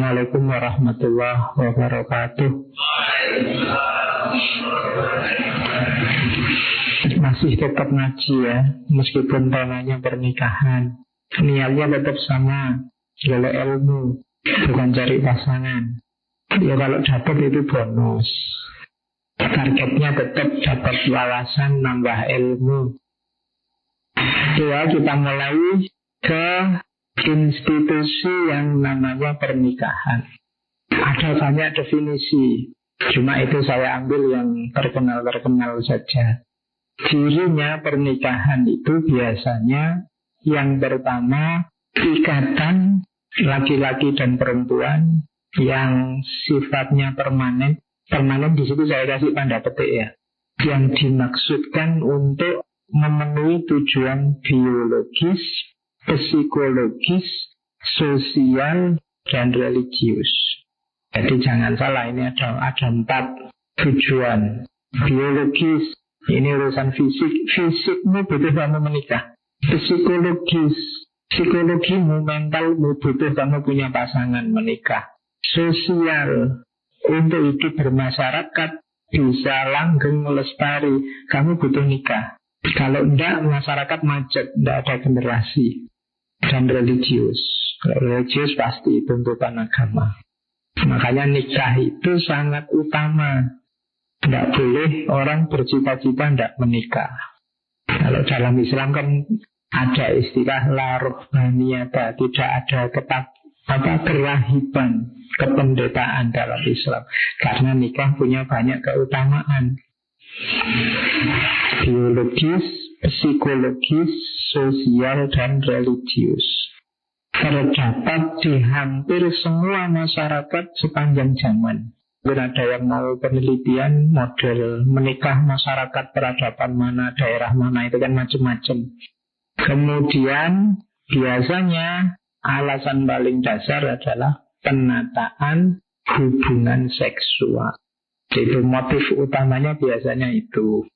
Assalamualaikum warahmatullahi wabarakatuh. Masih tetap ngaji ya, meskipun temanya pernikahan. Niatnya tetap sama, golek ilmu, bukan cari pasangan. Ya kalau dapat itu bonus. Targetnya tetap dapat wawasan, nambah ilmu. Ya, kita mulai ke institusi yang namanya pernikahan. Ada banyak definisi, cuma itu saya ambil yang terkenal-terkenal saja. Cirinya pernikahan itu biasanya yang pertama, ikatan laki-laki dan perempuan yang sifatnya permanen. Permanen di situ saya kasih tanda petik ya, yang dimaksudkan untuk memenuhi tujuan biologis, psikologis, sosial, dan religius. Jadi jangan salah, ini ada 4 tujuan. Biologis, ini urusan fisik. Fisikmu butuh kamu menikah. Psikologis, psikologimu, mentalmu butuh kamu punya pasangan menikah. Sosial, untuk hidup bermasyarakat bisa langgeng lestari, kamu butuh nikah. Kalau enggak, masyarakat macet, enggak ada generasi. Dan religius, kalau religius pasti tuntutan agama. Makanya nikah itu sangat utama. Enggak boleh orang bercita-cita enggak menikah. Kalau dalam Islam kan ada istilah la ruhbaniyata, tidak ada kerahiban, kependetaan dalam Islam. Karena nikah punya banyak keutamaan. Biologis, psikologis, sosial, dan religius. Terdapat di hampir semua masyarakat sepanjang zaman. Mungkin ada yang mau penelitian model menikah masyarakat peradaban mana, daerah mana, itu kan macam-macam. Kemudian biasanya alasan paling dasar adalah penataan hubungan seksual. Itu motif utamanya biasanya itu.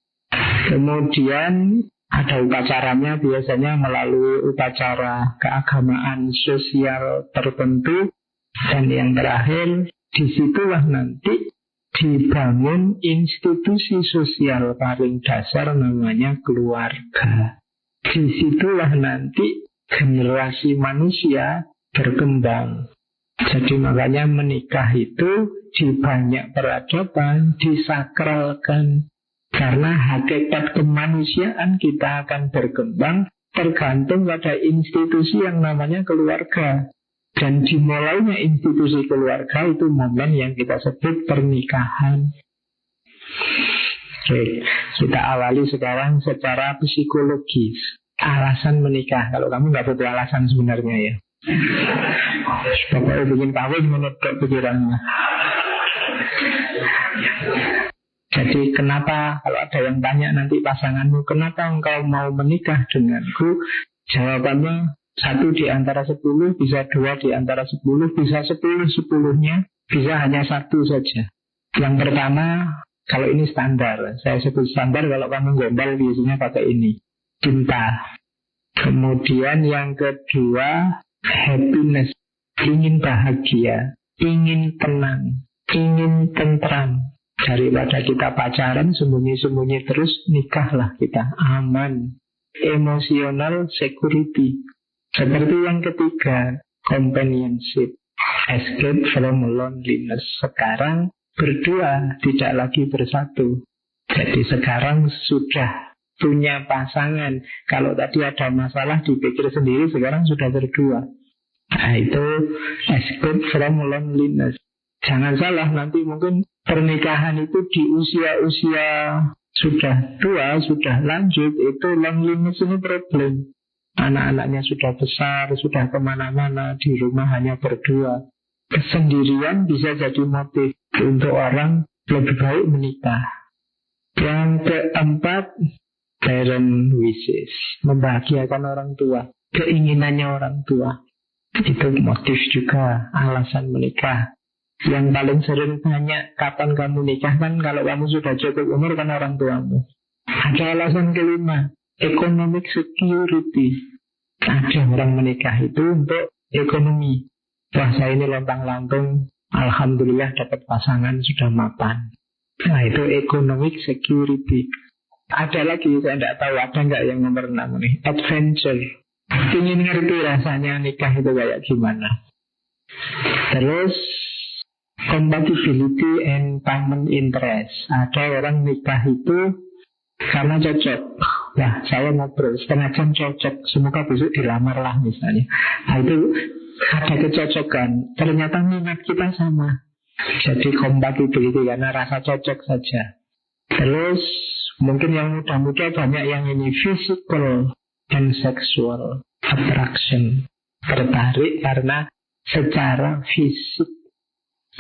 Kemudian ada upacaranya, biasanya melalui upacara keagamaan sosial tertentu. Dan yang terakhir, disitulah nanti dibangun institusi sosial paling dasar namanya keluarga. Disitulah nanti generasi manusia berkembang. Jadi makanya menikah itu di banyak peradaban disakralkan. Karena hakikat kemanusiaan kita akan berkembang tergantung pada institusi yang namanya keluarga. Dan dimulainya institusi keluarga itu momen yang kita sebut pernikahan. Oke, kita awali sekarang secara psikologis. Alasan menikah. Kalau kamu nggak butuh alasan sebenarnya ya. Pokoknya bikin kawin menurut pikirannya. Jadi kenapa, kalau ada yang tanya nanti pasanganmu, kenapa engkau mau menikah denganku? Jawabannya 1 di antara 10, bisa 2 di antara 10, bisa 10-10-nya, bisa hanya 1 saja. Yang pertama, kalau ini standar, saya sebut standar, kalau kamu gombal biasanya pakai ini, cinta. Kemudian yang kedua, happiness, ingin bahagia, ingin tenang, ingin tentram. Daripada kita pacaran sembunyi-sembunyi terus, nikahlah kita, aman. Emotional security. Seperti yang ketiga, companionship, escape from loneliness. Sekarang berdua, tidak lagi bersatu. Jadi sekarang sudah punya pasangan. Kalau tadi ada masalah dipikir sendiri, sekarang sudah berdua. Nah itu escape from loneliness. Jangan salah, nanti mungkin pernikahan itu di usia-usia sudah tua, sudah lanjut, itu loneliness ini problem. Anak-anaknya sudah besar, sudah kemana-mana, di rumah hanya berdua. Kesendirian bisa jadi motif untuk orang lebih baik menikah. Yang keempat, parent wishes, membahagiakan orang tua, keinginannya orang tua. Itu motif juga, alasan menikah. Yang paling sering tanya kapan kamu nikah, kan kalau kamu sudah cukup umur kan orang tuamu. Ada alasan kelima, economic security. Ada orang menikah itu untuk ekonomi. Wah, saya ini lontang-lantung, alhamdulillah dapat pasangan sudah mapan. Nah, itu economic security. Ada lagi, saya tidak tahu ada nggak yang nomor 6 nih, adventure. Ingin ngerti rasanya nikah itu kayak gimana. Terus compatibility and common interest. Ada orang nikah itu karena cocok. Wah, saya ngobrol setengah jam cocok, semoga besok dilamar lah misalnya. Nah, itu ada kecocokan. Ternyata minat kita sama. Jadi compatibility karena rasa cocok saja. Terus mungkin yang muda-muda banyak yang ini physical and sexual attraction. Tertarik karena secara fisik.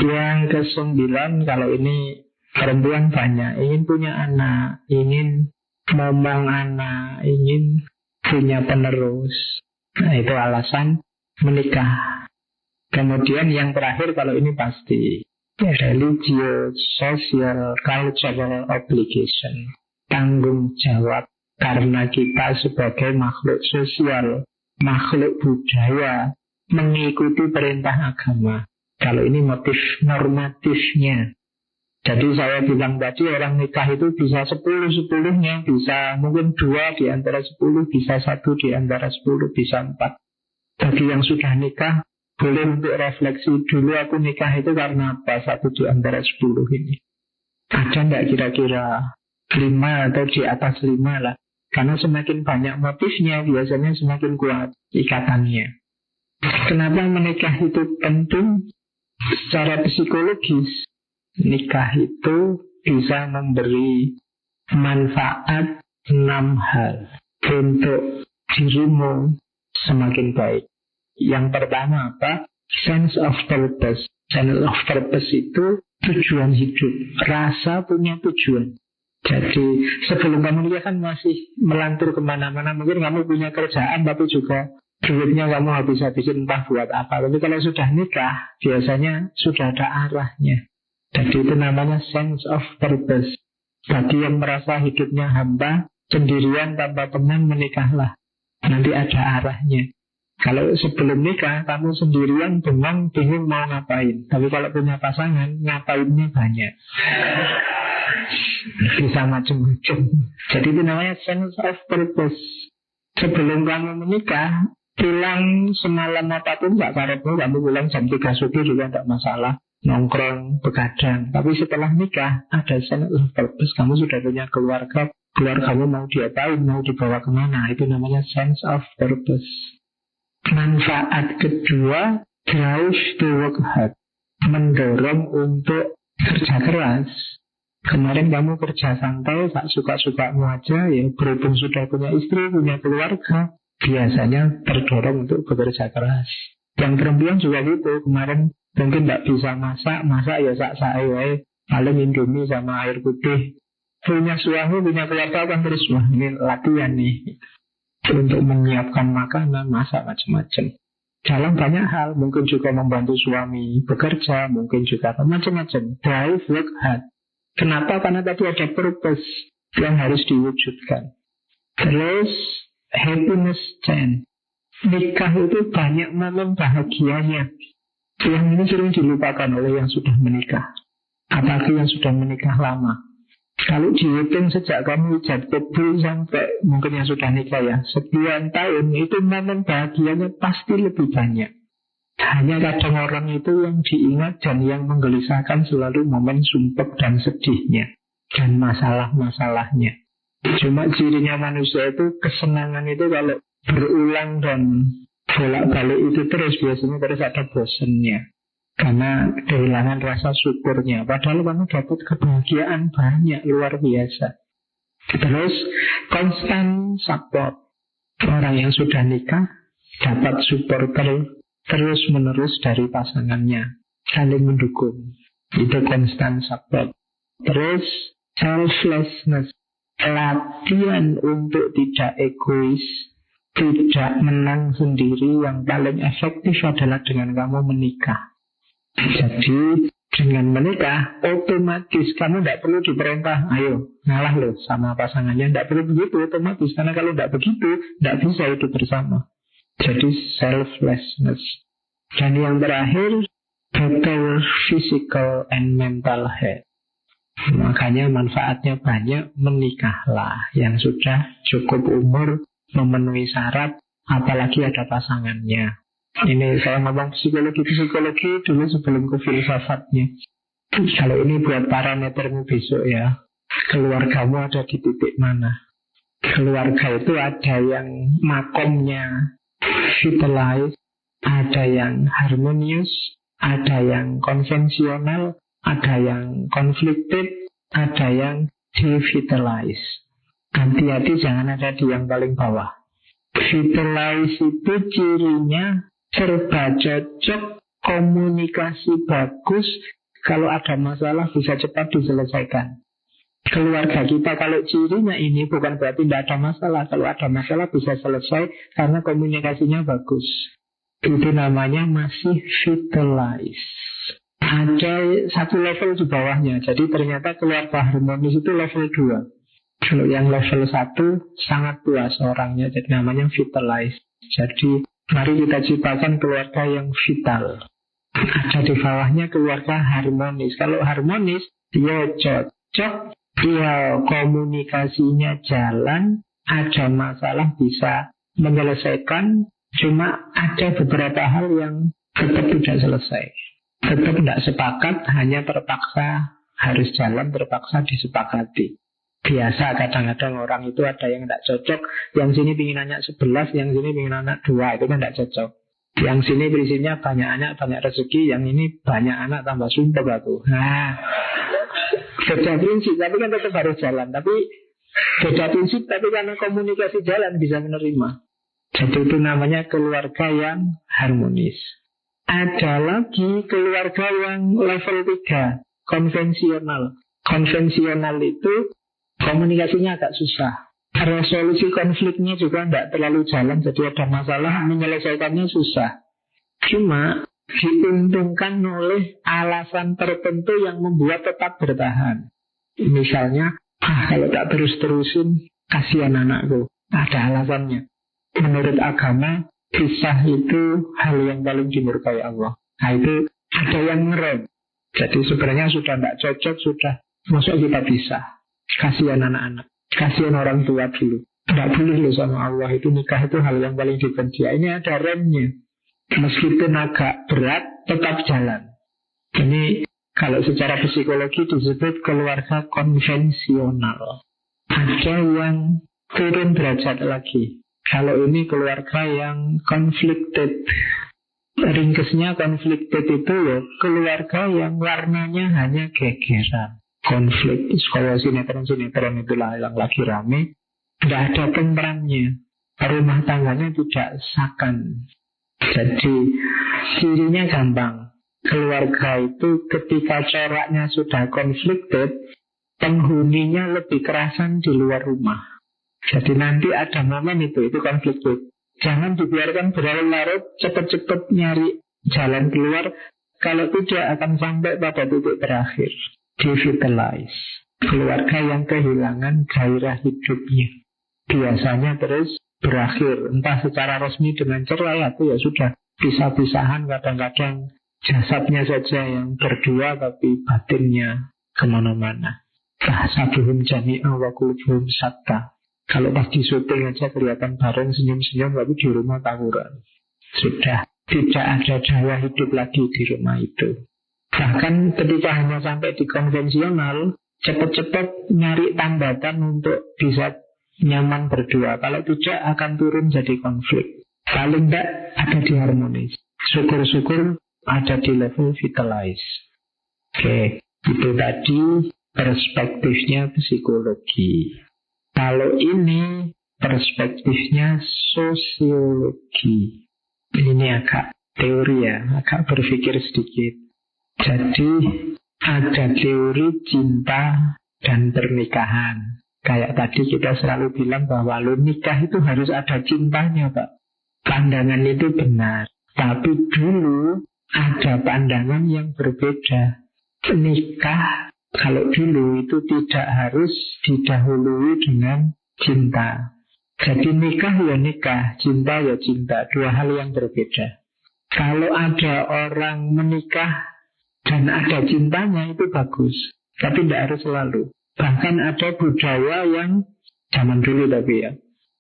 Yang ke-9, kalau ini perempuan banyak ingin punya anak, ingin ngomong anak, ingin punya penerus. Nah, itu alasan menikah. Kemudian yang terakhir, kalau ini pasti religious, social, cultural obligation. Tanggung jawab karena kita sebagai makhluk sosial, makhluk budaya, mengikuti perintah agama. Kalau ini motif normatifnya. Jadi saya bilang tadi orang nikah itu bisa 10-10-nya, bisa mungkin 2 di antara 10, bisa 1 di antara 10, bisa 4. Bagi yang sudah nikah, boleh untuk refleksi dulu aku nikah itu karena apa, 1 di antara 10 ini. Ada enggak kira-kira 5 atau di atas 5 lah. Karena semakin banyak motifnya, biasanya semakin kuat ikatannya. Kenapa menikah itu penting? Secara psikologis, nikah itu bisa memberi manfaat 6 hal untuk dirimu semakin baik. Yang pertama apa? Sense of purpose. Sense of purpose itu tujuan hidup, rasa punya tujuan. Jadi sebelum kamu nikah kan masih melantur kemana-mana. Mungkin kamu punya kerjaan tapi juga duitnya kamu habis-habisin entah buat apa. Tapi kalau sudah nikah, biasanya sudah ada arahnya. Jadi itu namanya sense of purpose. Bagi yang merasa hidupnya hampa, sendirian tanpa teman, menikahlah. Nanti ada arahnya. Kalau sebelum nikah, kamu sendirian bingung mau ngapain. Tapi kalau punya pasangan, ngapainnya banyak. Bisa macam-macam. Jadi itu namanya sense of purpose. Sebelum kamu menikah, pulang semalam apapun gak karepmu, kamu pulang jam 3 subuh juga gak masalah, nongkrong, begadang. Tapi setelah nikah ada sense of purpose. Kamu sudah punya keluarga, keluargamu mau diapain, mau dibawa kemana. Itu namanya sense of purpose. Manfaat kedua, drive to work hard, mendorong untuk kerja keras. Kemarin kamu kerja santai, tak suka-sukamu aja, ya berhubung sudah punya istri, punya keluarga, biasanya terdorong untuk bekerja keras. Yang perempuan juga gitu. Kemarin mungkin tidak bisa masak ya sak-sak, paling indomie sama air putih. Punya suami, punya keluarga kan terus, wah ini latihan nih untuk menyiapkan makanan, masak macam-macam. Dalam banyak hal, mungkin juga membantu suami bekerja, mungkin juga macam-macam. Drive work hard. Kenapa? Karena tadi ada purpose yang harus diwujudkan. Terus happiness chain. Nikah itu banyak momen bahagianya. Yang ini sering dilupakan oleh yang sudah menikah. Apalagi yang sudah menikah lama. Kalau dihitung sejak kamu ijab kabul sampai mungkin yang sudah nikah ya, sekian tahun, itu momen bahagianya pasti lebih banyak. Hanya kadang orang itu yang diingat dan yang menggelisahkan selalu momen sumpek dan sedihnya dan masalah-masalahnya. Cuma cirinya manusia itu kesenangan itu kalau berulang dan bolak-balik itu terus biasanya terus ada bosannya. Karena kehilangan rasa syukurnya. Padahal kamu dapat kebahagiaan banyak, luar biasa. Terus constant support. Orang yang sudah nikah dapat supporter terus menerus dari pasangannya, saling mendukung. Itu constant support. Terus selflessness, latihan untuk tidak egois, tidak menang sendiri. Yang paling efektif adalah dengan kamu menikah. Jadi dengan menikah otomatis kamu tidak perlu diperintah, ayo ngalah loh sama pasangannya. Tidak perlu begitu otomatis, karena kalau tidak begitu tidak bisa hidup bersama. Jadi selflessness. Dan yang terakhir, better physical and mental health. Makanya manfaatnya banyak, menikahlah yang sudah cukup umur, memenuhi syarat, apalagi ada pasangannya. Ini saya ngomong psikologi dulu sebelum ke filsafatnya. Kalau ini buat parametermu besok ya, keluargamu ada di titik mana? Keluarga itu ada yang makomnya vitalized, ada yang harmonius, ada yang konvensional, ada yang conflicted, ada yang devitalized. Hati-hati jangan ada di yang paling bawah. Vitalized itu cirinya serba cocok, komunikasi bagus, kalau ada masalah bisa cepat diselesaikan. Keluarga kita kalau cirinya ini bukan berarti tidak ada masalah. Kalau ada masalah bisa selesai karena komunikasinya bagus. Itu namanya masih vitalized. Ada satu level di bawahnya. Jadi ternyata keluarga harmonis itu level 2. Kalau yang level 1 sangat puas orangnya, jadi namanya vitalized. Jadi mari kita ciptakan keluarga yang vital. Ada di bawahnya keluarga harmonis. Kalau harmonis dia cocok, dia komunikasinya jalan, ada masalah bisa menyelesaikan. Cuma ada beberapa hal yang tetap tidak selesai, tetap tidak sepakat, hanya terpaksa harus jalan, terpaksa disepakati. Biasa kadang-kadang orang itu ada yang tidak cocok, yang sini ingin anak 11, yang sini ingin anak 2, itu kan tidak cocok. Yang sini prinsipnya banyak anak, banyak rezeki, yang ini banyak anak tambah sumpah aku. Nah, beda prinsip, tapi kan tetap harus jalan. Tapi beda prinsip, tapi karena komunikasi jalan bisa menerima. Jadi itu namanya keluarga yang harmonis. Ada lagi keluarga yang level 3, konvensional. Konvensional itu komunikasinya agak susah. Resolusi konfliknya juga tidak terlalu jalan, jadi ada masalah, menyelesaikannya susah. Cuma diuntungkan oleh alasan tertentu yang membuat tetap bertahan. Misalnya, kalau tak terus-terusin, kasihan anakku. Ada alasannya. Menurut agama, pisah itu hal yang paling dimurkai Allah. Nah itu ada yang ngerem. Jadi sebenarnya sudah tidak cocok, sudah masuk kita pisah. Kasihan anak-anak, kasihan orang tua dulu. Tidak boleh loh sama Allah, itu nikah itu hal yang paling dibenci. Ini ada remnya. Meskipun agak berat, tetap jalan. Ini kalau secara psikologi disebut keluarga konvensional. Ada yang turun derajat lagi. Kalau ini keluarga yang conflicted. Ringkesnya conflicted itu ya keluarga yang warnanya hanya gegeran. Konflik, kalau sinetron-sinetron itulah yang lagi rame. Tidak ada tenteramnya. Rumah tangganya tidak sakan. Jadi cirinya gampang. Keluarga itu ketika coraknya sudah conflicted, penghuninya lebih kerasan di luar rumah. Jadi nanti ada momen itu conflicted. Jangan dibiarkan berlarut-larut, cepat-cepat nyari jalan keluar. Kalau tidak akan sampai pada titik terakhir. Devitalize. Keluarga yang kehilangan gairah hidupnya. Biasanya terus berakhir. Entah secara resmi dengan cerai atau ya sudah pisah-pisahan. Kadang-kadang jasadnya saja yang berdua tapi batinnya kemana-mana. Tahsabuhum jami'a wa qulubuhum syatta. Kalau pas di syuting aja kelihatan bareng senyum-senyum, tapi di rumah tawuran. Sudah tidak ada daya hidup lagi di rumah itu. Bahkan ketika hanya sampai di konvensional, cepat-cepat nyari tambatan untuk bisa nyaman berdua. Kalau tidak akan turun jadi konflik. Paling tidak ada di harmonis. Syukur-syukur ada di level vitalize. Oke, itu tadi perspektifnya psikologi. Kalau ini perspektifnya sosiologi. Ini agak teori ya, agak berpikir sedikit. Jadi ada teori cinta dan pernikahan. Kayak tadi kita selalu bilang bahwa lo nikah itu harus ada cintanya, Pak. Pandangan itu benar. Tapi dulu ada pandangan yang berbeda. Nikah kalau dulu itu tidak harus didahului dengan cinta. Jadi nikah ya nikah, cinta ya cinta. Dua hal yang berbeda. Kalau ada orang menikah dan ada cintanya itu bagus, tapi tidak harus selalu. Bahkan ada budaya yang zaman dulu tapi ya,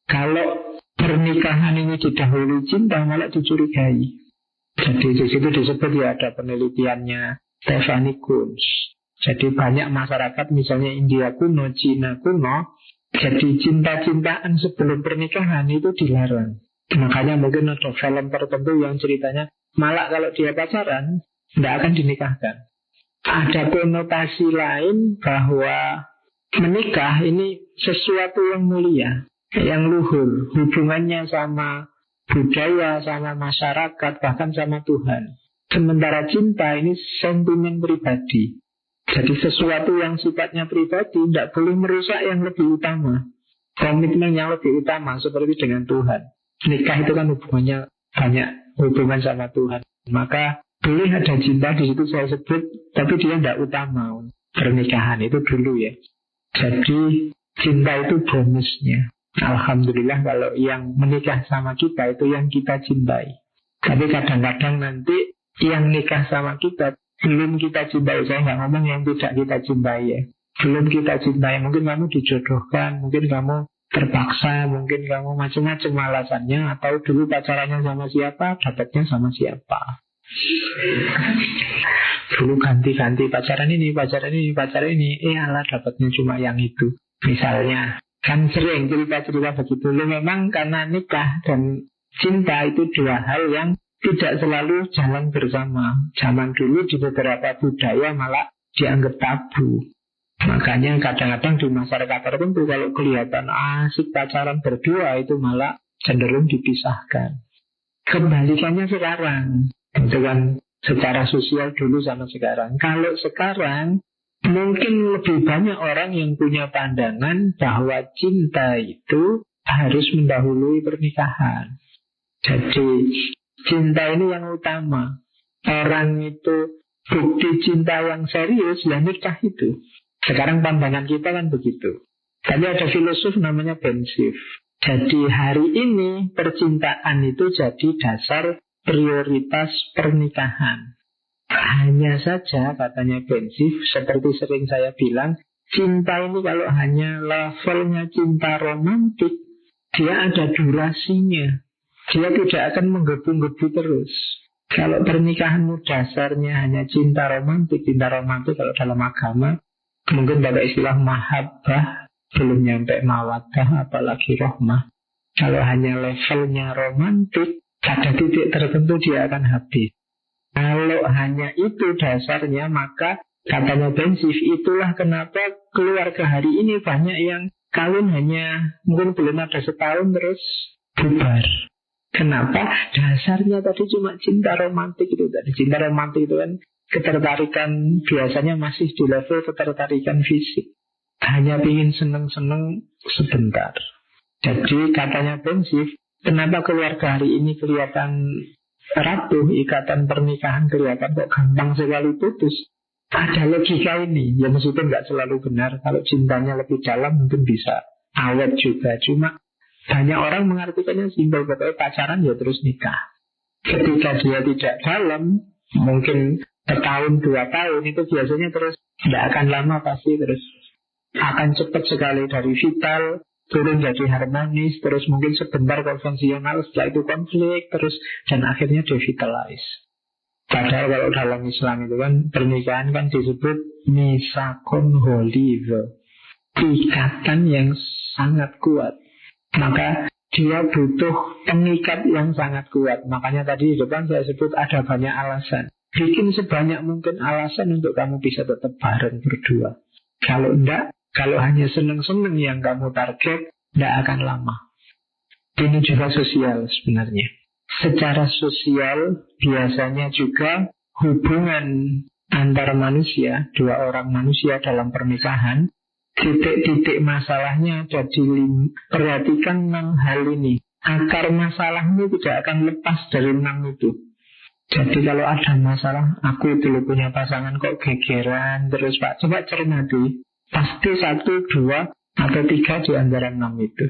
kalau pernikahan ini didahului cinta malah dicurigai. Jadi di situ disebut ya, ada penelitiannya Stephanie Kunz. Jadi banyak masyarakat misalnya India kuno, Cina kuno, jadi cinta-cintaan sebelum pernikahan itu dilarang. Makanya mungkin ada film tertentu yang ceritanya malah kalau dia pacaran tidak akan dinikahkan. Ada konotasi lain bahwa menikah ini sesuatu yang mulia, yang luhur, hubungannya sama budaya, sama masyarakat, bahkan sama Tuhan. Sementara cinta ini sentimen pribadi. Jadi sesuatu yang sifatnya pribadi tidak boleh merusak yang lebih utama, komitmen yang lebih utama, seperti dengan Tuhan. Nikah itu kan hubungannya banyak hubungan sama Tuhan. Maka boleh ada cinta di situ saya sebut, tapi dia tidak utama. Pernikahan itu dulu ya. Jadi cinta itu bonusnya. Alhamdulillah kalau yang menikah sama kita itu yang kita cintai. Tapi kadang-kadang nanti yang nikah sama kita belum kita cintai. Saya nggak ngomong yang tidak kita cintai ya. Belum kita cintai. Mungkin kamu dijodohkan, mungkin kamu terpaksa, mungkin kamu macam-macam alasannya, atau dulu pacarannya sama siapa, dapatnya sama siapa. Dulu ganti-ganti pacaran ini, alah dapatnya cuma yang itu. Misalnya, kan sering cerita-cerita begitu. Memang karena nikah dan cinta itu dua hal yang tidak selalu jalan bersama. Zaman dulu di beberapa budaya malah dianggap tabu. Makanya kadang-kadang di masyarakat tertentu kalau kelihatan asik pacaran berdua itu malah cenderung dipisahkan. Kembalikannya sekarang, itu kan secara sosial dulu sama sekarang. Kalau sekarang mungkin lebih banyak orang yang punya pandangan bahwa cinta itu harus mendahului pernikahan. Jadi cinta ini yang utama. Orang itu bukti cinta yang serius ya nikah itu. Sekarang pandangan kita kan begitu. Tapi ada filosof namanya Ben Swift. Jadi hari ini percintaan itu jadi dasar prioritas pernikahan. Hanya saja katanya Ben Swift, seperti sering saya bilang, cinta ini kalau hanya levelnya cinta romantik, dia ada durasinya. Dia tidak akan menggebu-gebu terus. Kalau pernikahanmu dasarnya hanya cinta romantik kalau dalam agama mungkin pakai istilah mahabbah, belum nyampe mawaddah, apalagi rohmah. Kalau hanya levelnya romantik, pada titik tertentu dia akan habis. Kalau hanya itu dasarnya, maka katanya Ben Swift, itulah kenapa keluarga hari ini banyak yang kawin hanya mungkin belum ada setahun terus bubar. Kenapa? Dasarnya tadi cuma cinta romantik itu tadi. Cinta romantik itu kan ketertarikan biasanya masih di level ketertarikan fisik. Hanya ingin seneng-seneng sebentar. Jadi katanya Ben Swift, kenapa keluarga hari ini kelihatan rapuh, ikatan pernikahan kelihatan kok gampang sekali putus. Ada logika ini. Ya meskipun nggak selalu benar. Kalau cintanya lebih dalam mungkin bisa awet juga. Cuma banyak orang mengartikannya simpel, pokoknya pacaran ya terus nikah. Ketika dia tidak dalam, mungkin setahun 2 tahun itu biasanya terus tidak akan lama, pasti terus akan cepat sekali dari vital turun jadi harmonis, terus mungkin sebentar konvensional, setelah itu konflik terus dan akhirnya devitalize. Padahal kalau dalam Islam itu kan pernikahan kan disebut misakon holive, ikatan yang sangat kuat. Maka dia butuh pengikat yang sangat kuat. Makanya tadi di depan saya sebut ada banyak alasan. Bikin sebanyak mungkin alasan untuk kamu bisa tetap bareng berdua. Kalau enggak, kalau hanya seneng-seneng yang kamu target, enggak akan lama. Ini juga sosial sebenarnya. Secara sosial biasanya juga hubungan antar manusia, 2 orang manusia dalam pernikahan, titik-titik masalahnya ada di perhatikan 6 hal ini. Akar masalahmu tidak akan lepas dari 6 itu. Jadi kalau ada masalah, aku dulu punya pasangan kok gegeran terus Pak, coba cermati. Pasti 1, 2, atau 3 di antara 6 itu.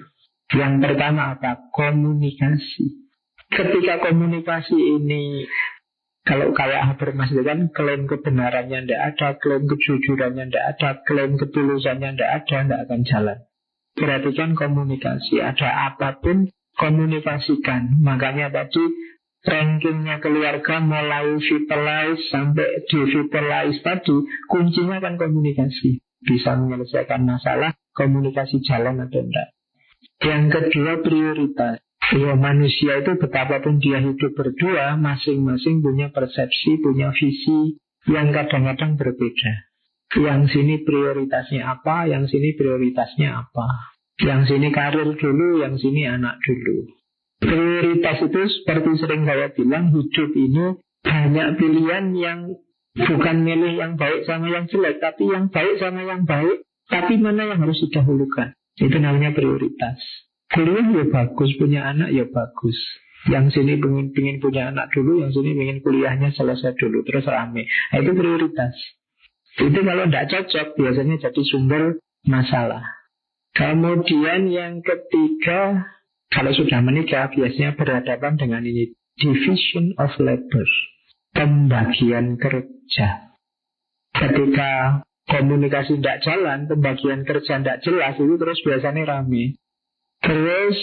Yang pertama apa? Komunikasi. Ketika komunikasi ini, kalau kayak Habermas itu kan, klaim kebenarannya tidak ada, klaim kejujurannya tidak ada, klaim ketulusannya tidak ada, tidak akan jalan. Perhatikan komunikasi, ada apapun komunikasikan. Makanya tadi rankingnya keluarga mulai vitalize sampai devitalize tadi, kuncinya kan komunikasi. Bisa menyelesaikan masalah, komunikasi jalan atau tidak. Yang kedua, prioritas. Ya, manusia itu betapapun dia hidup berdua, masing-masing punya persepsi, punya visi yang kadang-kadang berbeda. Yang sini prioritasnya apa, yang sini prioritasnya apa. Yang sini karir dulu, yang sini anak dulu. Prioritas itu seperti sering saya bilang, hidup ini banyak pilihan yang bukan milih yang baik sama yang jelek, tapi yang baik sama yang baik, tapi mana yang harus didahulukan. Itu namanya prioritas. Kuliah ya bagus, punya anak ya bagus. Yang sini pengen punya anak dulu, yang sini pengen kuliahnya selesai dulu, terus rame. Nah, itu prioritas. Itu kalau tidak cocok, biasanya jadi sumber masalah. Kemudian yang ketiga, kalau sudah menikah, biasanya berhadapan dengan ini, division of labor, pembagian kerja. Ketika komunikasi tidak jalan, pembagian kerja tidak jelas, itu terus biasanya rame. Terus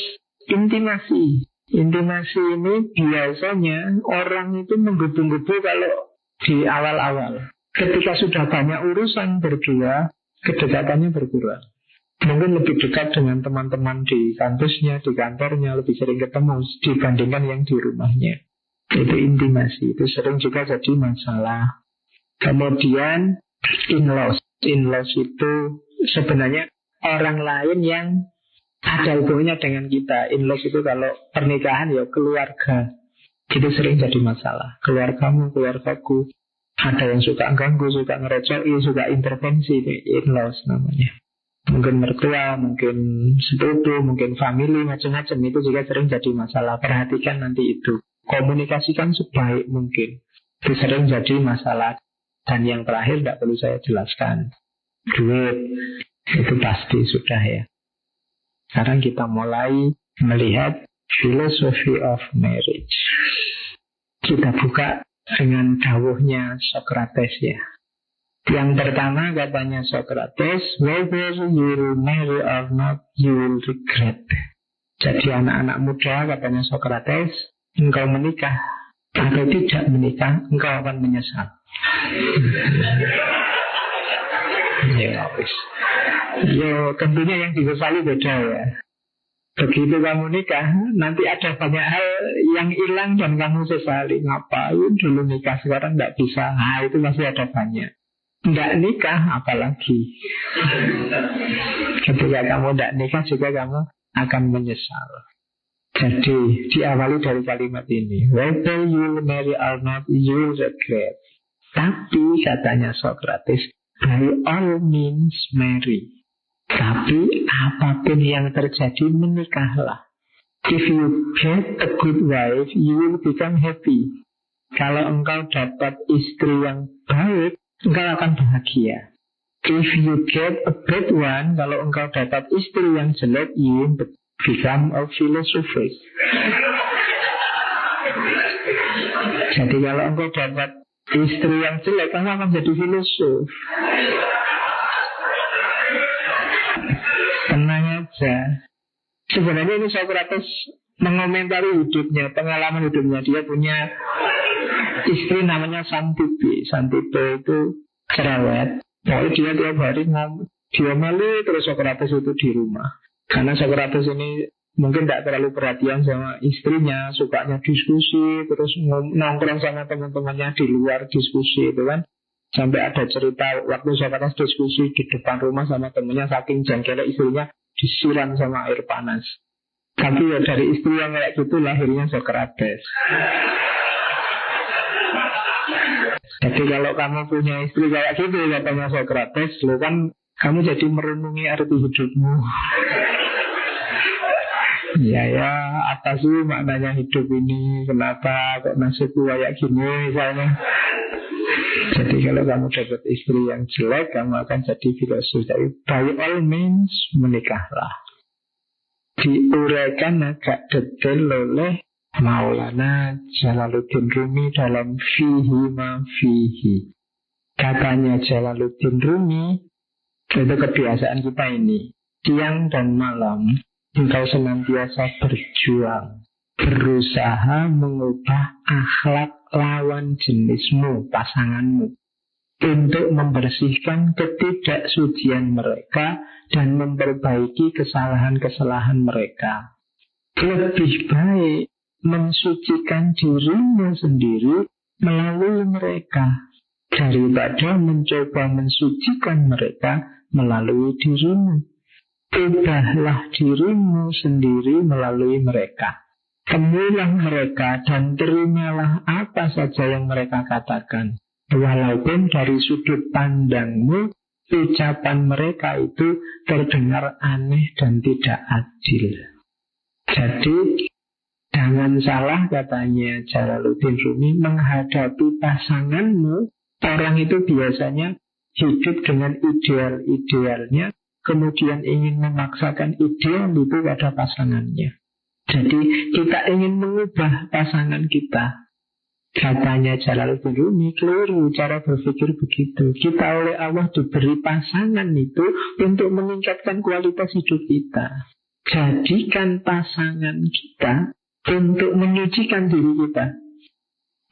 intimasi. Intimasi ini biasanya orang itu menggebu-gebu kalau di awal-awal. Ketika sudah banyak urusan berdua, kedekatannya berkurang. Mungkin lebih dekat dengan teman-teman di kampusnya, di kantornya, lebih sering ketemu dibandingkan yang di rumahnya. Itu intimasi, itu sering juga jadi masalah. Kemudian in-laws. In-laws itu sebenarnya orang lain yang ada hubungannya dengan kita. In-laws itu kalau pernikahan ya keluarga. Itu sering jadi masalah. Keluargamu, keluargaku. Ada yang suka ganggu, suka ngerecoi, suka intervensi. In-laws namanya. Mungkin mertua, mungkin sepupu, mungkin family, macam-macam. Itu juga sering jadi masalah. Perhatikan nanti itu. Komunikasikan sebaik mungkin. Itu sering jadi masalah. Dan yang terakhir tidak perlu saya jelaskan. Duit. Itu pasti sudah ya. Sekarang kita mulai melihat philosophy of marriage. Kita buka dengan dawuhnya Socrates ya. Yang pertama katanya Socrates, whether you will marry or not, you will regret. Jadi anak-anak muda katanya Socrates, engkau menikah atau tidak menikah, engkau akan menyesal. Ya, tentunya yang disesali beda ya. Begitu kamu nikah, nanti ada banyak hal yang hilang dan kamu sesali. Ngapain dulu nikah, sekarang tidak bisa. Nah, itu masih ada banyak. Tidak nikah, apalagi. Ketika kamu tidak nikah juga kamu akan menyesal. Jadi, diawali dari kalimat ini. Whether you marry or not, you regret. Tapi, katanya Socrates, by all means marry. Tapi apapun yang terjadi, menikahlah. If you get a good wife, you will become happy. Kalau engkau dapat istri yang baik, engkau akan bahagia. If you get a bad one, kalau engkau dapat istri yang jelek, you become a philosopher. Jadi kalau engkau dapat istri yang jelek, kamu akan jadi filosof. Tenang aja. Sebenarnya ini Socrates mengomentari hidupnya, pengalaman hidupnya. Dia punya istri namanya Santipe. Santipe itu cerewet. Pokoknya dia tiap hari diomeli terus Socrates itu di rumah. Karena Socrates ini mungkin tidak terlalu perhatian sama istrinya, sukanya diskusi, terus nongkrong sama teman-temannya di luar diskusi itu kan. Sampai ada cerita waktu Socrates diskusi di depan rumah sama temennya, saking jengkelnya istrinya disiram sama air panas. Tapi ya dari istri yang kayak gitu lahirnya Socrates. Jadi kalau kamu punya istri kayak gitu, katanya Socrates, lo kan kamu jadi merenungi arti hidupmu. Ya, apa sih maknanya hidup ini? Kenapa kok nasibku kayak gini misalnya? Jadi kalau kamu dapat istri yang jelek, kamu akan jadi filosof. Jadi by all means menikahlah. Diuraikan agak detail oleh Maulana Jalaluddin Rumi dalam Fihi Ma Fihi. Katanya Jalaluddin Rumi, itu kebiasaan kita ini, siang dan malam engkau senantiasa berjuang, berusaha mengubah akhlak lawan jenismu, pasanganmu, untuk membersihkan ketidaksucian mereka dan memperbaiki kesalahan-kesalahan mereka. Lebih baik mensucikan dirimu sendiri melalui mereka daripada mencoba mensucikan mereka melalui dirimu. Ubahlah dirimu sendiri melalui mereka. Temuilah mereka dan terimalah apa saja yang mereka katakan. Walaupun dari sudut pandangmu, ucapan mereka itu terdengar aneh dan tidak adil. Jadi, jangan salah katanya Jalaluddin Rumi, menghadapi pasanganmu. Orang itu biasanya hidup dengan ideal-idealnya, kemudian ingin memaksakan ideal itu pada pasangannya. Jadi kita ingin mengubah pasangan kita. Katanya Jalaluddin Rumi, keliru cara berpikir begitu. Kita oleh Allah diberi pasangan itu untuk meningkatkan kualitas hidup kita. Jadikan pasangan kita untuk menyucikan diri kita.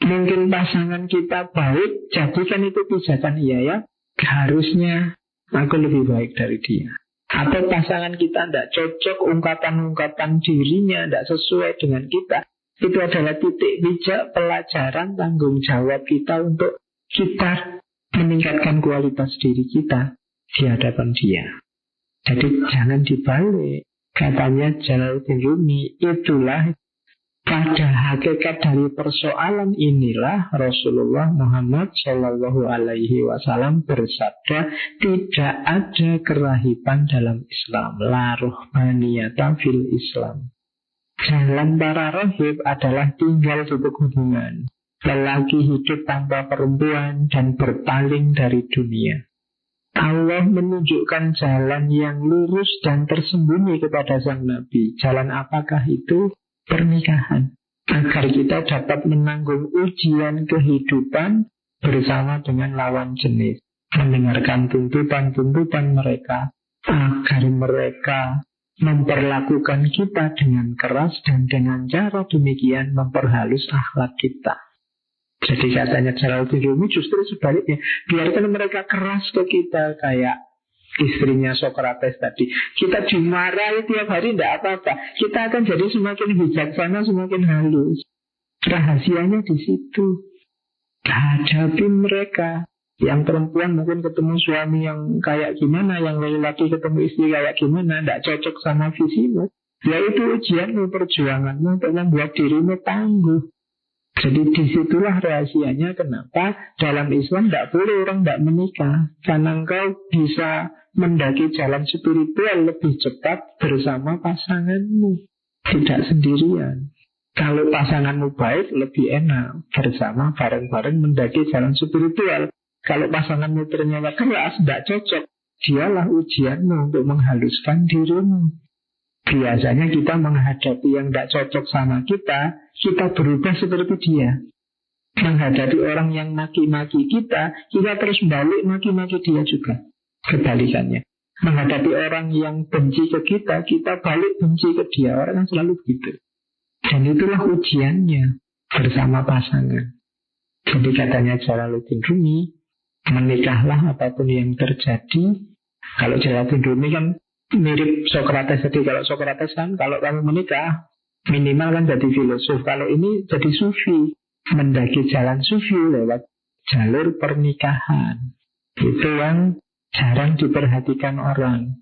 Mungkin pasangan kita baik, jadikan itu pijakan iya ya. Harusnya aku lebih baik dari dia. Atau pasangan kita tidak cocok, ungkapan-ungkapan dirinya tidak sesuai dengan kita. Itu adalah titik bijak pelajaran tanggung jawab kita untuk kita meningkatkan kualitas diri kita di hadapan dia. Jadi jangan dibalik. Katanya Jalaluddin Rumi, itulah pada hakikat dari persoalan inilah Rasulullah Muhammad Shallallahu Alaihi Wasallam bersabda, tidak ada kerahiban dalam Islam, la ruhbaniyata fil Islam. Jalan para rahib adalah tinggal di pegunungan, lelaki hidup tanpa perempuan dan berpaling dari dunia. Allah menunjukkan jalan yang lurus dan tersembunyi kepada sang Nabi. Jalan apakah itu? Pernikahan. Agar kita dapat menanggung ujian kehidupan bersama dengan lawan jenis. Mendengarkan tuntutan-tuntutan mereka, agar mereka memperlakukan kita dengan keras dan dengan cara demikian memperhalus akhlak kita. Jadi katanya Jalaluddin Rumi justru sebaliknya, biarkan mereka keras ke kita kayak istrinya Sokrates tadi. Kita dimarahi tiap hari tidak apa-apa. Kita akan jadi semakin bijaksana, semakin halus. Rahasianya di situ. Hadapi mereka. Yang perempuan mungkin ketemu suami yang kayak gimana, yang laki-laki ketemu istri kayak gimana, tidak cocok sama visimu. Ya itu ujianmu, perjuanganmu untuk membuat dirimu tangguh. Jadi disitulah rahasianya kenapa dalam Islam tidak boleh orang tidak menikah. Karena engkau bisa mendaki jalan spiritual lebih cepat bersama pasanganmu, tidak sendirian. Kalau pasanganmu baik, lebih enak bersama bareng-bareng mendaki jalan spiritual. Kalau pasanganmu ternyata keras, tidak cocok, dialah ujianmu untuk menghaluskan dirimu. Biasanya kita menghadapi yang tidak cocok sama kita berubah seperti dia. Menghadapi orang yang maki-maki kita terus balik maki-maki dia juga. Kebalikannya. Menghadapi orang yang benci ke kita balik benci ke dia. Orang yang selalu begitu. Dan itulah ujiannya bersama pasangan. Jadi katanya Jalaluddin Rumi, menikahlah apapun yang terjadi. Kalau Jalaluddin Rumi kan mirip Sokrates tadi. Kalau Sokrates kan kalau kamu menikah minimal kan jadi filosof. Kalau ini jadi sufi, mendaki jalan sufi lewat jalur pernikahan. Itu yang jarang diperhatikan orang.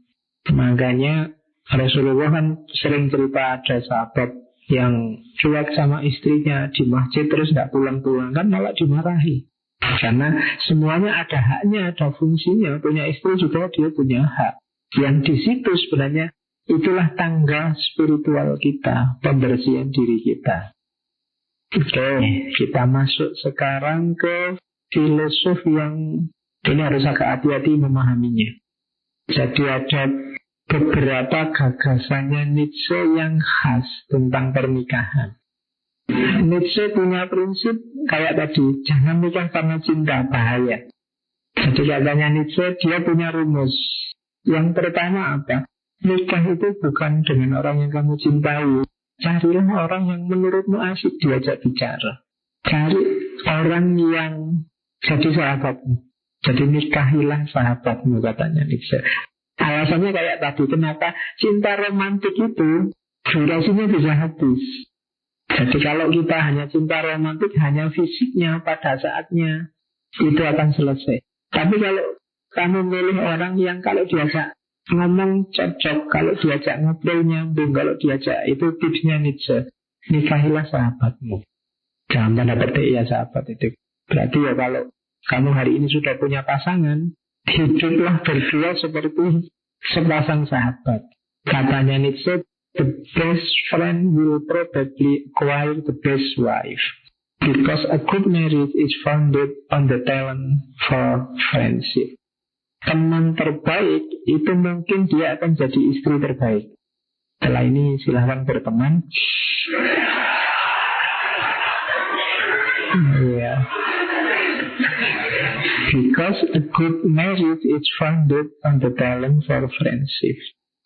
Makanya Rasulullah kan sering cerita ada sahabat yang cuek sama istrinya di masjid terus tidak pulang-pulang, kan malah dimarahi. Karena semuanya ada haknya, ada fungsinya. Punya istri juga dia punya hak. Yang di situ sebenarnya itulah tangga spiritual kita, pembersihan diri kita. Oke, kita masuk sekarang ke filosof yang ini harus agak hati-hati memahaminya. Jadi ada beberapa gagasannya Nietzsche yang khas tentang pernikahan. Nietzsche punya prinsip kayak tadi, jangan nikah karena cinta, bahaya. Jadi katanya Nietzsche, dia punya rumus. Yang pertama apa? Nikah itu bukan dengan orang yang kamu cintai. Carilah orang yang menurutmu asik diajak bicara. Cari orang yang jadi sahabatmu. Jadi nikahilah sahabatmu, katanya Nietzsche. Alasannya kayak tadi, kenapa cinta romantik itu durasinya bisa habis. Jadi kalau kita hanya cinta romantik, hanya fisiknya pada saatnya, itu akan selesai. Tapi kalau kamu milih orang yang kalau diajak ngomong cocok, kalau diajak ngobrol nyambung, kalau diajak, itu tipsnya Nietzsche. Nikahilah sahabatmu. Jangan tanda petik ya sahabat itu. Berarti ya kalau kamu hari ini sudah punya pasangan, hiduplah berdua seperti sepasang sahabat. Katanya Nietzsche, the best friend will probably acquire the best wife. Because a good marriage is founded on the talent for friendship. Teman terbaik itu mungkin dia akan jadi istri terbaik. Setelah ini silahkan berteman. Yeah. Because a good marriage is founded on the talent for friendship.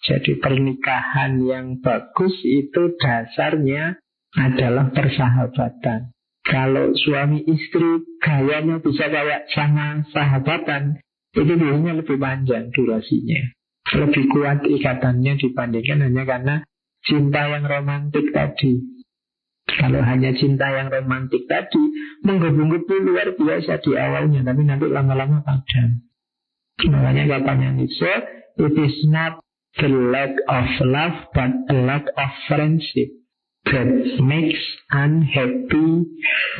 Jadi pernikahan yang bagus itu dasarnya adalah persahabatan. Kalau suami istri gayanya bisa kayak sama sahabatan, itu biasanya lebih panjang durasinya. Lebih kuat ikatannya dibandingkan hanya karena cinta yang romantik tadi. Kalau hanya cinta yang romantik tadi, menggebu-gebu luar biasa di awalnya, tapi nanti lama-lama padam. Makanya katanya Nietzsche, it is not the lack of love, but a lack of friendship that makes unhappy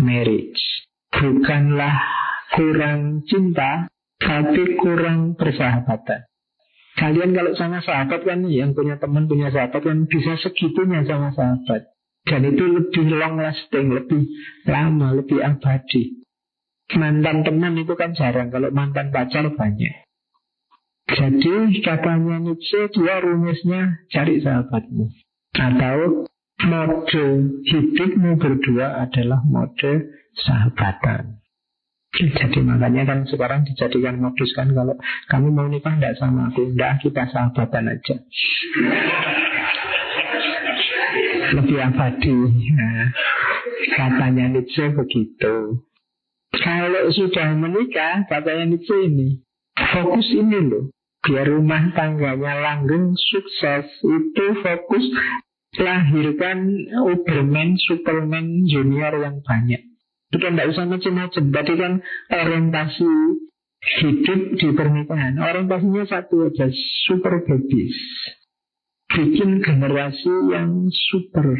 marriage. Bukanlah kurang cinta, tapi kurang persahabatan. Kalian kalau sama sahabat kan, yang punya teman, punya sahabat kan bisa segitunya sama sahabat. Dan itu lebih long lasting, lebih lama, lebih abadi. Mantan teman itu kan jarang, kalau mantan pacar banyak. Jadi katanya Nietzsche, dia rumusnya cari sahabatmu. Atau mode hidupmu berdua adalah mode sahabatan. Jadi makanya kan sekarang dijadikan modus kan, kalau kamu mau nikah enggak sama aku, enggak, kita sahabatan aja. Lebih abadi. Nah, katanya Nietzsche begitu. Kalau sudah menikah, katanya Nietzsche ini, fokus ini loh, biar rumah tangganya langgeng, sukses, itu fokus lahirkan Uberman, Superman, Junior yang banyak. Sudah tidak usah macam-macam. Tadi kan orientasi hidup di pernikahan, orientasinya satu aja, super babies. Bikin generasi yang super,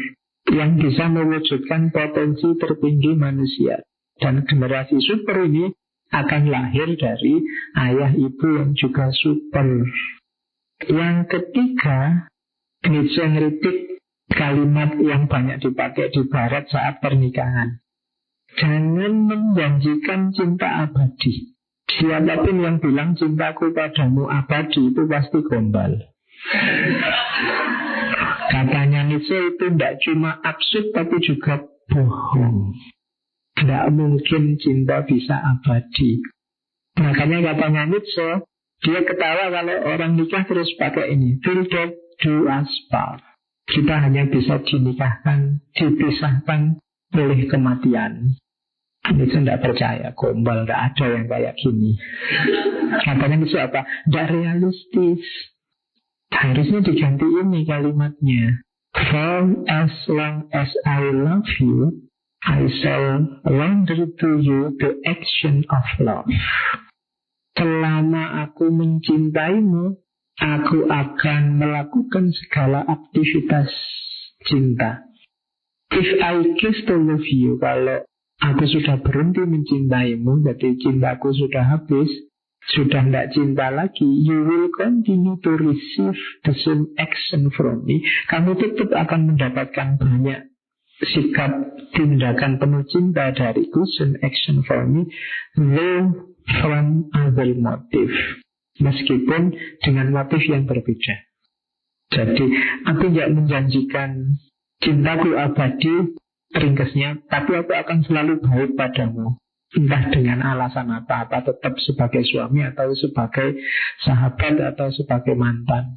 yang bisa mewujudkan potensi tertinggi manusia. Dan generasi super ini akan lahir dari ayah ibu yang juga super. Yang ketiga, Nietzsche ngeritik kalimat yang banyak dipakai di barat saat pernikahan. Jangan menjanjikan cinta abadi. Siapapun yang bilang cintaku padamu abadi, itu pasti gombal. Katanya Nietzsche itu tidak cuma absurd tapi juga bohong. Tidak mungkin cinta bisa abadi. Makanya katanya Nietzsche, dia ketawa kalau orang nikah terus pakai ini, till death do us part. Kita hanya bisa dinikahkan, dipisahkan oleh kematian. Nietzsche tidak percaya, gombal, tidak ada yang kayak gini. Katanya Nietzsche apa? Tidak realistis. Harusnya diganti ini kalimatnya. For as long as I love you, I shall render to you the action of love. Selama aku mencintaimu, aku akan melakukan segala aktivitas cinta. If I cease to love you, kalau aku sudah berhenti mencintaimu, jadi cintaku sudah habis, sudah tidak cinta lagi, you will continue to receive the same action from me. Kamu tetap akan mendapatkan banyak sikap tindakan penuh cinta dariku, same action from me, though from other motive, meskipun dengan motif yang berbeda. Jadi aku tidak menjanjikan cintaku abadi ringkesnya, tapi aku akan selalu baik padamu. Entah dengan alasan apa tetap sebagai suami atau sebagai sahabat atau sebagai mantan.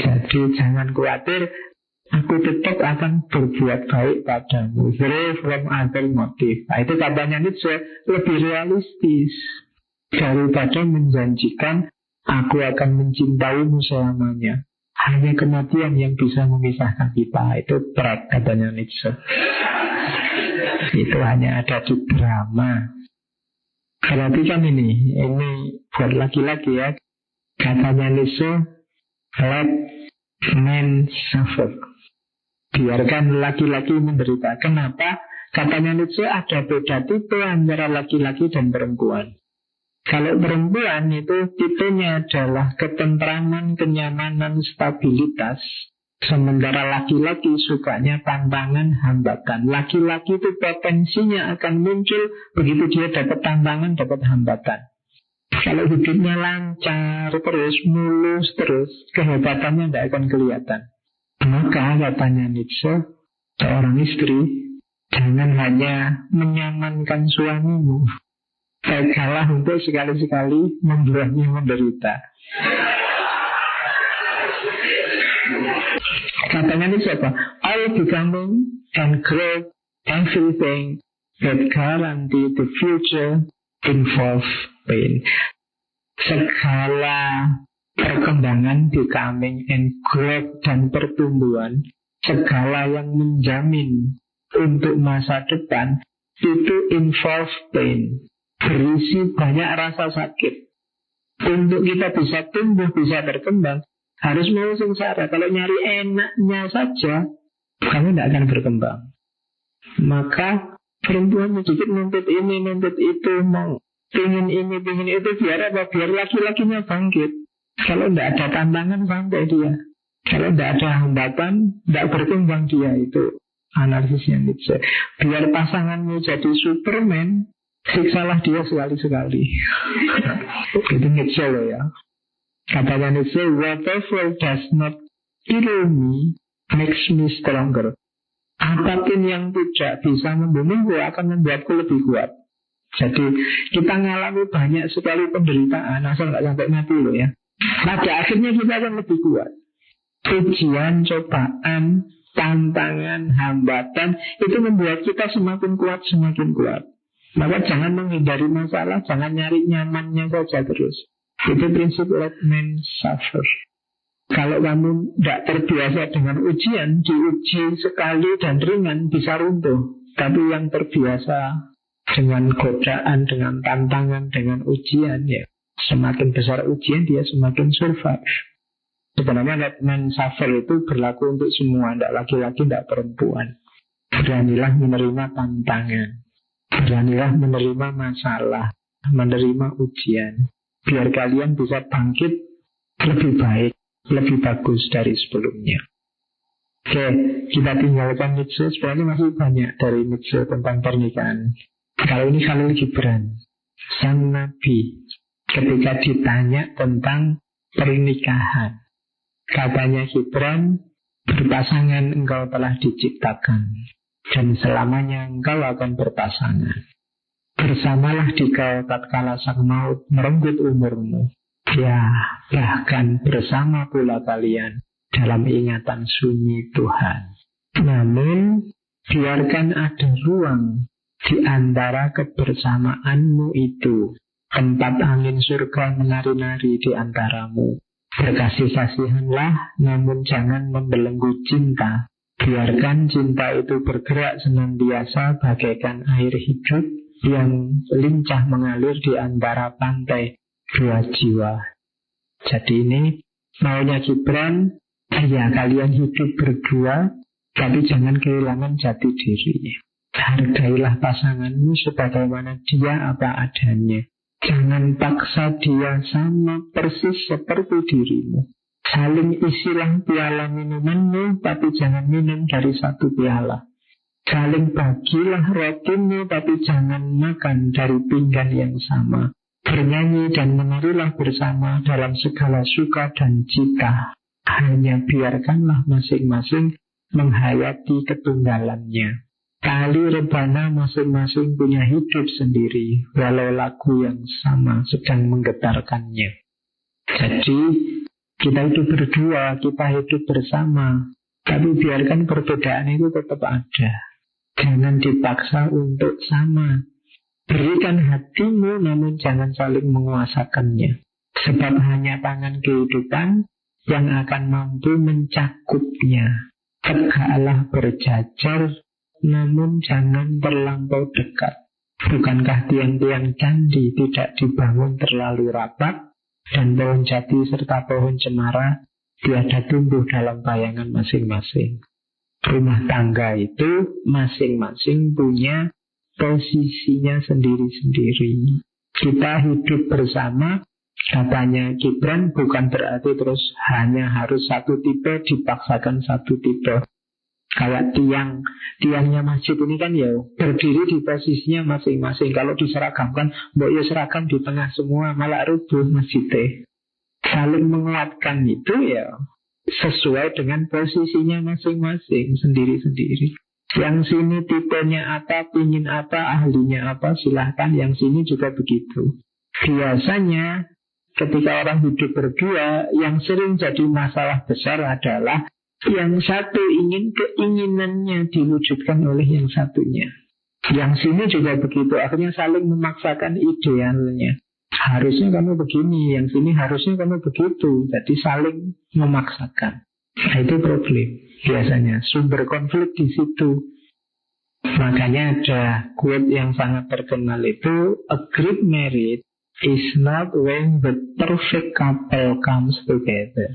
Jadi jangan khawatir, aku tetap akan berbuat baik padamu. Free from other motive. Nah, itu katanya Nietzsche lebih realistis daripada menjanjikan aku akan mencintaimu selamanya. Hanya kematian yang bisa memisahkan kita. Itu berat katanya Nietzsche. Itu hanya ada di drama. Berarti kan ini buat laki-laki ya. Katanya Nietzsche, let men suffer. Biarkan laki-laki menderita. Kenapa? Katanya Nietzsche ada beda tipe antara laki-laki dan perempuan. Kalau perempuan itu tipenya adalah ketentraman, kenyamanan, stabilitas. Sementara laki-laki sukanya tantangan, hambatan. Laki-laki itu potensinya akan muncul begitu dia dapat tantangan, dapat hambatan. Kalau hidupnya lancar terus, mulus terus, kehebatannya tidak akan kelihatan. Maka katanya Nietzsche, seorang istri jangan hanya menyamankan suamimu, baiklah untuk sekali-sekali membuatnya menderita. Katanya ini siapa? All becoming and create everything that guarantee the future involve pain. Segala perkembangan, becoming and growth dan pertumbuhan, segala yang menjamin untuk masa depan itu involve pain, berisi banyak rasa sakit. Untuk kita bisa tumbuh, bisa berkembang, harus mau sengsara. Kalau nyari enaknya saja, kamu tidak akan berkembang. Maka perempuan sedikit nuntut ini, nuntut itu, mau pingin ini, pingin itu, biar apa? Biar laki-lakinya bangkit. Kalau tidak ada tantangan, sampai dia. Kalau tidak ada hambatan, tidak berkembang dia. Itu analisisnya Nietzsche. Biar pasanganmu jadi Superman, siksalah dia sekali-sekali. Itu Nietzsche loh ya. Katanya Nietzsche, whatever does not kill me makes me stronger. Apapun yang tidak bisa membunuhku akan membuatku lebih kuat. Jadi kita ngalami banyak sekali penderitaan, asal nggak sampai mati loh ya. Pada akhirnya kita akan lebih kuat. Ujian, cobaan, tantangan, hambatan itu membuat kita semakin kuat, semakin kuat. Maka jangan menghindari masalah, jangan nyari nyamannya saja terus. Itu prinsip let men suffer. Kalau kamu tidak terbiasa dengan ujian, diuji sekali dan ringan bisa runtuh. Tapi yang terbiasa dengan godaan, dengan tantangan, dengan ujian, ya semakin besar ujian dia semakin survive. Sebenarnya let men suffer itu berlaku untuk semua, tidak laki-laki, tidak perempuan. Beranilah menerima tantangan, beranilah menerima masalah, menerima ujian, biar kalian bisa bangkit lebih baik, lebih bagus dari sebelumnya. Oke, kita tinggalkan Nietzsche. Sebenarnya masih banyak dari Nietzsche tentang pernikahan. Kalau ini Khalil Gibran, sang Nabi, ketika ditanya tentang pernikahan, katanya Gibran, berpasangan engkau telah diciptakan, dan selamanya engkau akan berpasangan. Bersamalah dikau tatkala sang maut merenggut umurmu. Ya, bahkan bersama pula kalian dalam ingatan sunyi Tuhan. Namun, biarkan ada ruang di antara kebersamaanmu itu, tempat angin surga menari-nari di antaramu. Berkasih-kasihanlah, namun jangan membelenggu cinta. Biarkan cinta itu bergerak senantiasa bagaikan air hidup yang lincah mengalir di antara pantai dua jiwa. Jadi ini maunya Gibran, ya kalian hidup berdua, tapi jangan kehilangan jati diri. Hargailah pasanganmu sebagaimana dia apa adanya. Jangan paksa dia sama persis seperti dirimu. Saling isilah piala minumanmu, tapi jangan minum dari satu piala. Saling bagilah rotimu, tapi jangan makan dari pinggan yang sama. Bernyanyi dan menarilah bersama dalam segala suka dan cita. Hanya biarkanlah masing-masing menghayati ketunggalannya. Kali rebana masing-masing punya hidup sendiri, walau lagu yang sama sedang menggetarkannya. Jadi kita hidup berdua, kita hidup bersama, tapi biarkan perbedaan itu tetap ada. Jangan dipaksa untuk sama. Berikan hatimu, namun jangan saling menguasakannya. Sebab hanya tangan kehidupan yang akan mampu mencakupnya. Tegaklah berjajar, namun jangan terlampau dekat. Bukankah tiang-tiang candi tidak dibangun terlalu rapat, dan pohon jati serta pohon cemara tiada tumbuh dalam bayangan masing-masing. Rumah tangga itu masing-masing punya posisinya sendiri-sendiri. Kita hidup bersama, katanya Gibran, bukan berarti terus hanya harus satu tipe, dipaksakan satu tipe. Kayak tiangnya masjid ini kan ya berdiri di posisinya masing-masing. Kalau diseragamkan, mbok ya seragam di tengah semua, malah rubuh masjidnya. Saling menguatkan itu ya sesuai dengan posisinya masing-masing, sendiri-sendiri. Yang sini tipenya apa, pingin apa, ahlinya apa, silahkan. Yang sini juga begitu. Biasanya ketika orang hidup berdua, yang sering jadi masalah besar adalah yang satu ingin keinginannya diwujudkan oleh yang satunya. Yang sini juga begitu. Akhirnya saling memaksakan idealnya. Harusnya kamu begini, yang sini harusnya kamu begitu. Jadi saling memaksakan. Nah, itu problem biasanya. Sumber konflik di situ. Makanya ada quote yang sangat terkenal itu, a great marriage is not when the perfect couple comes together.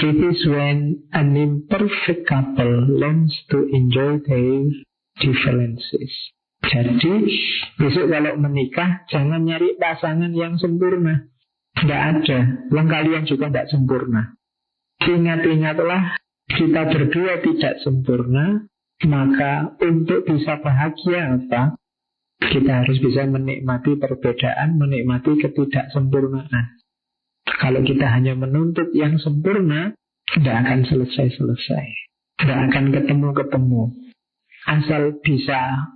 It is when an imperfect couple learns to enjoy their differences. Jadi besok kalau menikah jangan nyari pasangan yang sempurna. Tidak ada. Yang kalian juga tidak sempurna. Ingat-ingatlah, kita berdua tidak sempurna. Maka untuk bisa bahagia apa? Kita harus bisa menikmati perbedaan, menikmati ketidaksempurnaan. Kalau kita hanya menuntut yang sempurna, tidak akan selesai-selesai. Tidak akan ketemu-ketemu. Asal bisa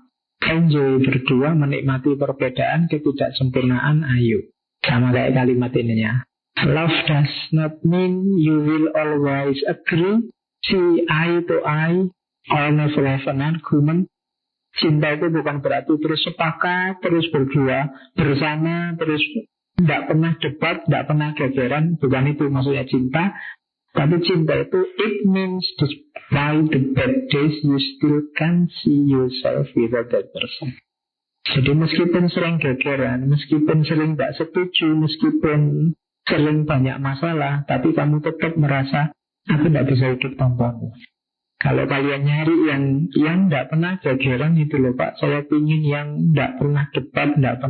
enjoy berdua, menikmati perbedaan, ketidaksempurnaan, ayo. Sama kayak kalimat ininya. Love does not mean you will always agree, see eye to eye, or never have an argument. Cinta itu bukan berarti terus sepakat, terus berdua, bersama, terus tidak pernah debat, tidak pernah gegeran. Bukan itu maksudnya cinta. Tapi cinta itu, it means despite the bad days, you still can see yourself with that person. Jadi meskipun sering gegeran, meskipun sering tidak setuju, meskipun sering banyak masalah, tapi kamu tetap merasa, aku tidak bisa hidup tanpamu. Kalau kalian nyari yang tidak pernah gegeran itu loh Pak, saya ingin yang tidak pernah debat, tidak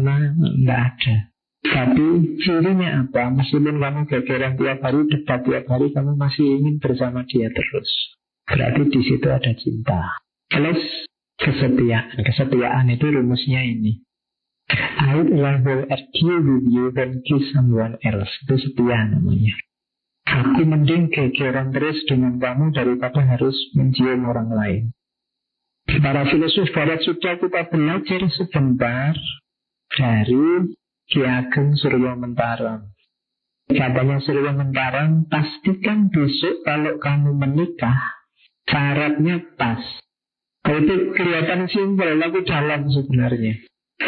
ada. Tapi cirinya apa? Meskipun kamu gegeran tiap hari, debat tiap hari, kamu masih ingin bersama dia terus. Berarti di situ ada cinta. Plus kesetiaan. Kesetiaan itu rumusnya ini. I'd rather argue with you than kiss someone else. Itu setia namanya. Aku mending gegeran terus dengan kamu daripada harus mencium orang lain. Para filosof barat sudah kita belajar sebentar dari Ki Ageng Surya Mentarang. Katanya Surya Mentarang, pastikan besok kalau kamu menikah, syaratnya pas. Itu kelihatan simpel, tapi dalam sebenarnya.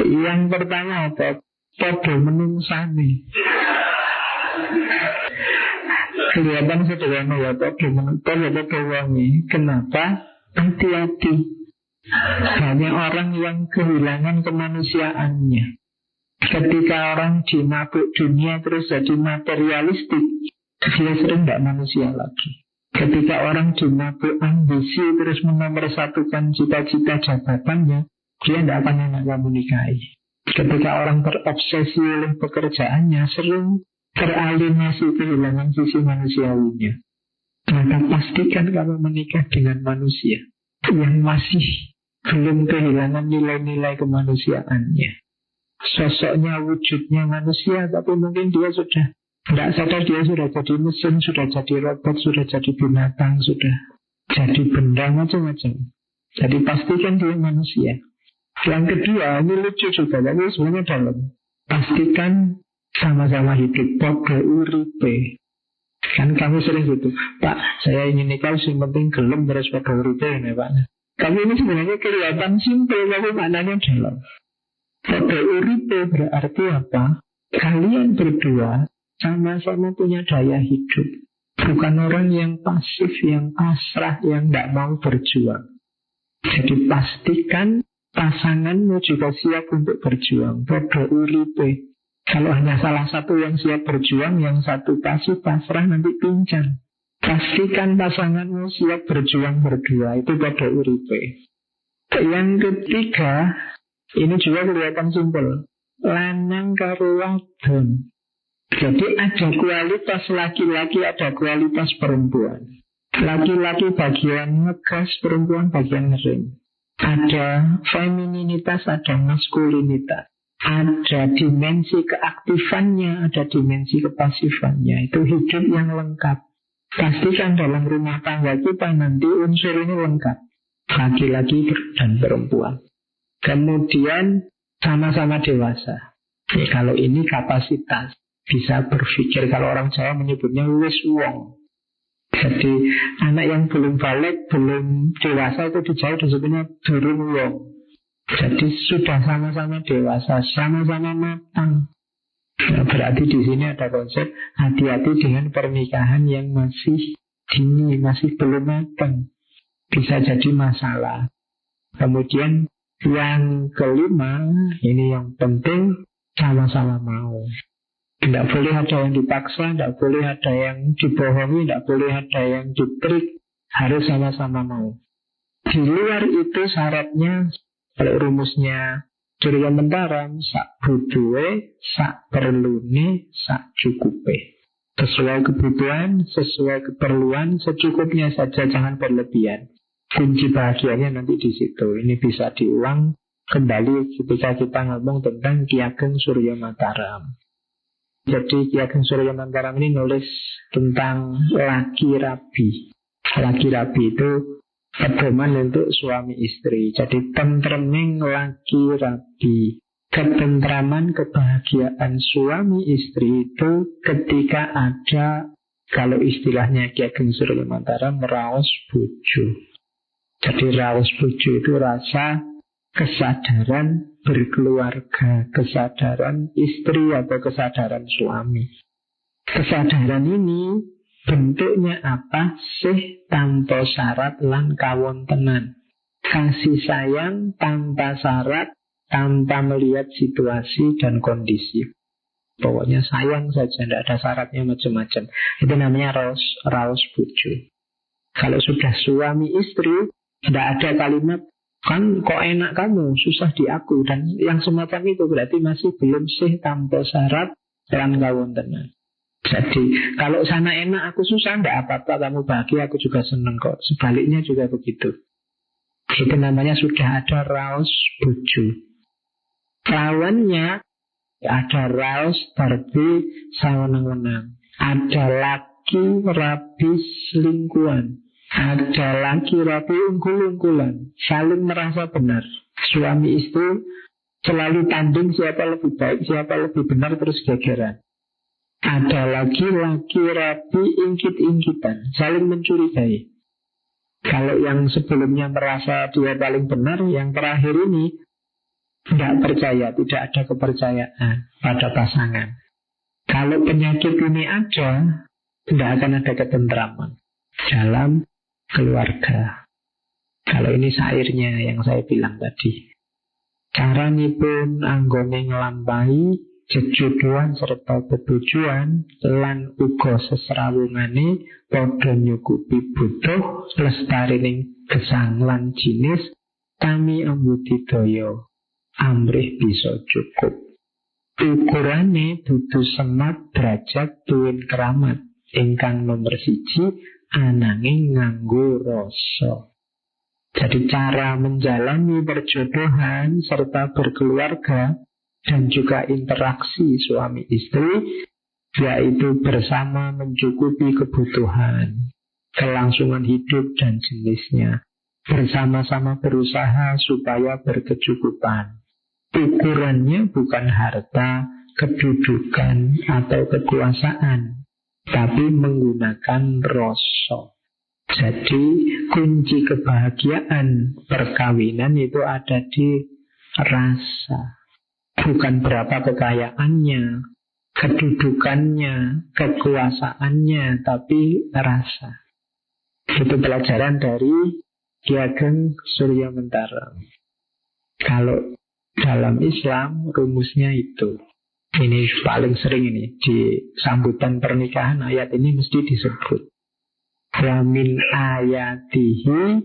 Yang pertama apa? Podo menungsani. Kelihatan sederhana ya, podo wangi. Kenapa? Hati-hati. Hanya orang yang kehilangan kemanusiaannya. Ketika orang dimabuk dunia terus jadi materialistik, dia sering tidak manusia lagi. Ketika orang dimabuk ambisi terus menomor-satukan cita-cita jabatannya, dia tidak akan enak kamu nikahi. Ketika orang terobsesi oleh pekerjaannya, sering teralienasi kehilangan sisi manusiawinya. Maka pastikan kamu menikah dengan manusia yang masih belum kehilangan nilai-nilai kemanusiaannya. Sosoknya, wujudnya manusia, tapi mungkin dia sudah tidak sadar, dia sudah jadi mesin, sudah jadi robot, sudah jadi binatang, sudah jadi benda macam-macam. Jadi pastikan dia manusia. Yang kedua, ini lucu juga, tapi sebenarnya dalam. Pastikan sama-sama hidup, podo uripe. Kan kamu sering gitu, Pak, saya ingin nikah, yang penting gelem terus podo uripe ya Pak. Tapi ini sebenarnya kelihatan simpel, tapi maknanya dalam. Podo uripe berarti apa? Kalian berdua sama-sama punya daya hidup. Bukan orang yang pasif, yang pasrah, yang tidak mau berjuang. Jadi pastikan pasanganmu juga siap untuk berjuang. Podo uripe. Kalau hanya salah satu yang siap berjuang, yang satu pasif pasrah, nanti pincang. Pastikan pasanganmu siap berjuang berdua. Itu podo uripe. Yang ketiga, ini juga kelihatan simpel. Lanang karo wadon. Jadi ada kualitas laki-laki, ada kualitas perempuan. Laki-laki bagian ngegas, perempuan bagian ngerem. Ada femininitas, ada maskulinitas. Ada dimensi keaktifannya, ada dimensi kepasifannya. Itu hidup yang lengkap. Pastikan dalam rumah tangga kita nanti unsur ini lengkap. Laki-laki dan perempuan. Kemudian sama-sama dewasa. Kalau ini kapasitas, bisa berpikir. Kalau orang Jawa menyebutnya wis wong. Jadi anak yang belum balik, belum dewasa itu di Jawa disebutnya durung wong. Jadi sudah sama-sama dewasa, sama-sama matang. Nah, berarti di sini ada konsep hati-hati dengan pernikahan yang masih dini, masih belum matang. Bisa jadi masalah. Kemudian yang kelima, ini yang penting, sama-sama mau. Tidak boleh ada yang dipaksa, tidak boleh ada yang dibohongi, tidak boleh ada yang ditrik. Harus sama-sama mau. Di luar itu syaratnya, kalau rumusnya Surya Mentaram, sak butuhe, sak perlune, sak cukupe. Sesuai kebutuhan, sesuai keperluan, secukupnya saja, jangan berlebihan. Kunci bahagianya nanti di situ. Ini bisa diulang kembali ketika kita ngomong tentang Ki Ageng Surya Mataram. Jadi Ki Ageng Surya Mataram ini nulis tentang laki rabi. Laki rabi itu pedoman untuk suami istri. Jadi tentreming laki rabi. Ketentraman, kebahagiaan suami istri itu ketika ada, kalau istilahnya Ki Ageng Surya Mataram, raos bojo. Jadi raos bojo itu rasa kesadaran berkeluarga, kesadaran istri atau kesadaran suami. Kesadaran ini bentuknya apa sih? Tanpa syarat lan kawontenan. Kasih sayang tanpa syarat, tanpa melihat situasi dan kondisi. Pokoknya sayang saja, tidak ada syaratnya macam-macam. Itu namanya raos bojo. Kalau sudah suami istri, tidak ada kalimat kan kok enak kamu, susah di aku, dan yang semacam itu berarti masih belum sih tanpa syarat lan kawontenan. Jadi kalau sana enak aku susah, tidak apa-apa, kamu bahagia aku juga seneng kok. Sebaliknya juga begitu. Itu namanya sudah ada raos bojo. Lawannya ada raos darbi sawenang-wenang. Ada laki rabi selingkuhan. Ada laki rabi unggul-unggulan, saling merasa benar. Suami istri selalu tanding siapa lebih baik, siapa lebih benar, terus gegeran. Ada lagi laki rabi ingkit-ingkitan, saling mencurigai. Kalau yang sebelumnya merasa dia paling benar, yang terakhir ini tidak percaya, tidak ada kepercayaan pada pasangan. Kalau penyakit ini ada, tidak akan ada ketentraman dalam keluarga. Kalau ini syairnya yang saya bilang tadi. Caranipun anggone nglampahi jejuduan serta betujuan lan uga sesrawungane padha nyukupi butuh lestarining gesang lan jinis kami ambudidaya amrih bisa cukup. Ukurane dudu semat derajat tuwin keramat ingkang nomor 1 ananging nganggo rasa. Jadi cara menjalani perjodohan serta berkeluarga dan juga interaksi suami istri, yaitu bersama mencukupi kebutuhan. kelangsungan hidup dan jenisnya. Bersama-sama berusaha supaya berkecukupan. Ukurannya bukan harta, kedudukan, atau kekuasaan, tapi menggunakan rasa. Jadi kunci kebahagiaan perkawinan itu ada di rasa. Bukan berapa kekayaannya, kedudukannya, kekuasaannya, tapi rasa. Itu pelajaran dari Ki Ageng Surya Mentara. Kalau dalam Islam rumusnya itu. Ini paling sering ini di sambutan pernikahan, ayat ini mesti disebut. Wa min ayatihi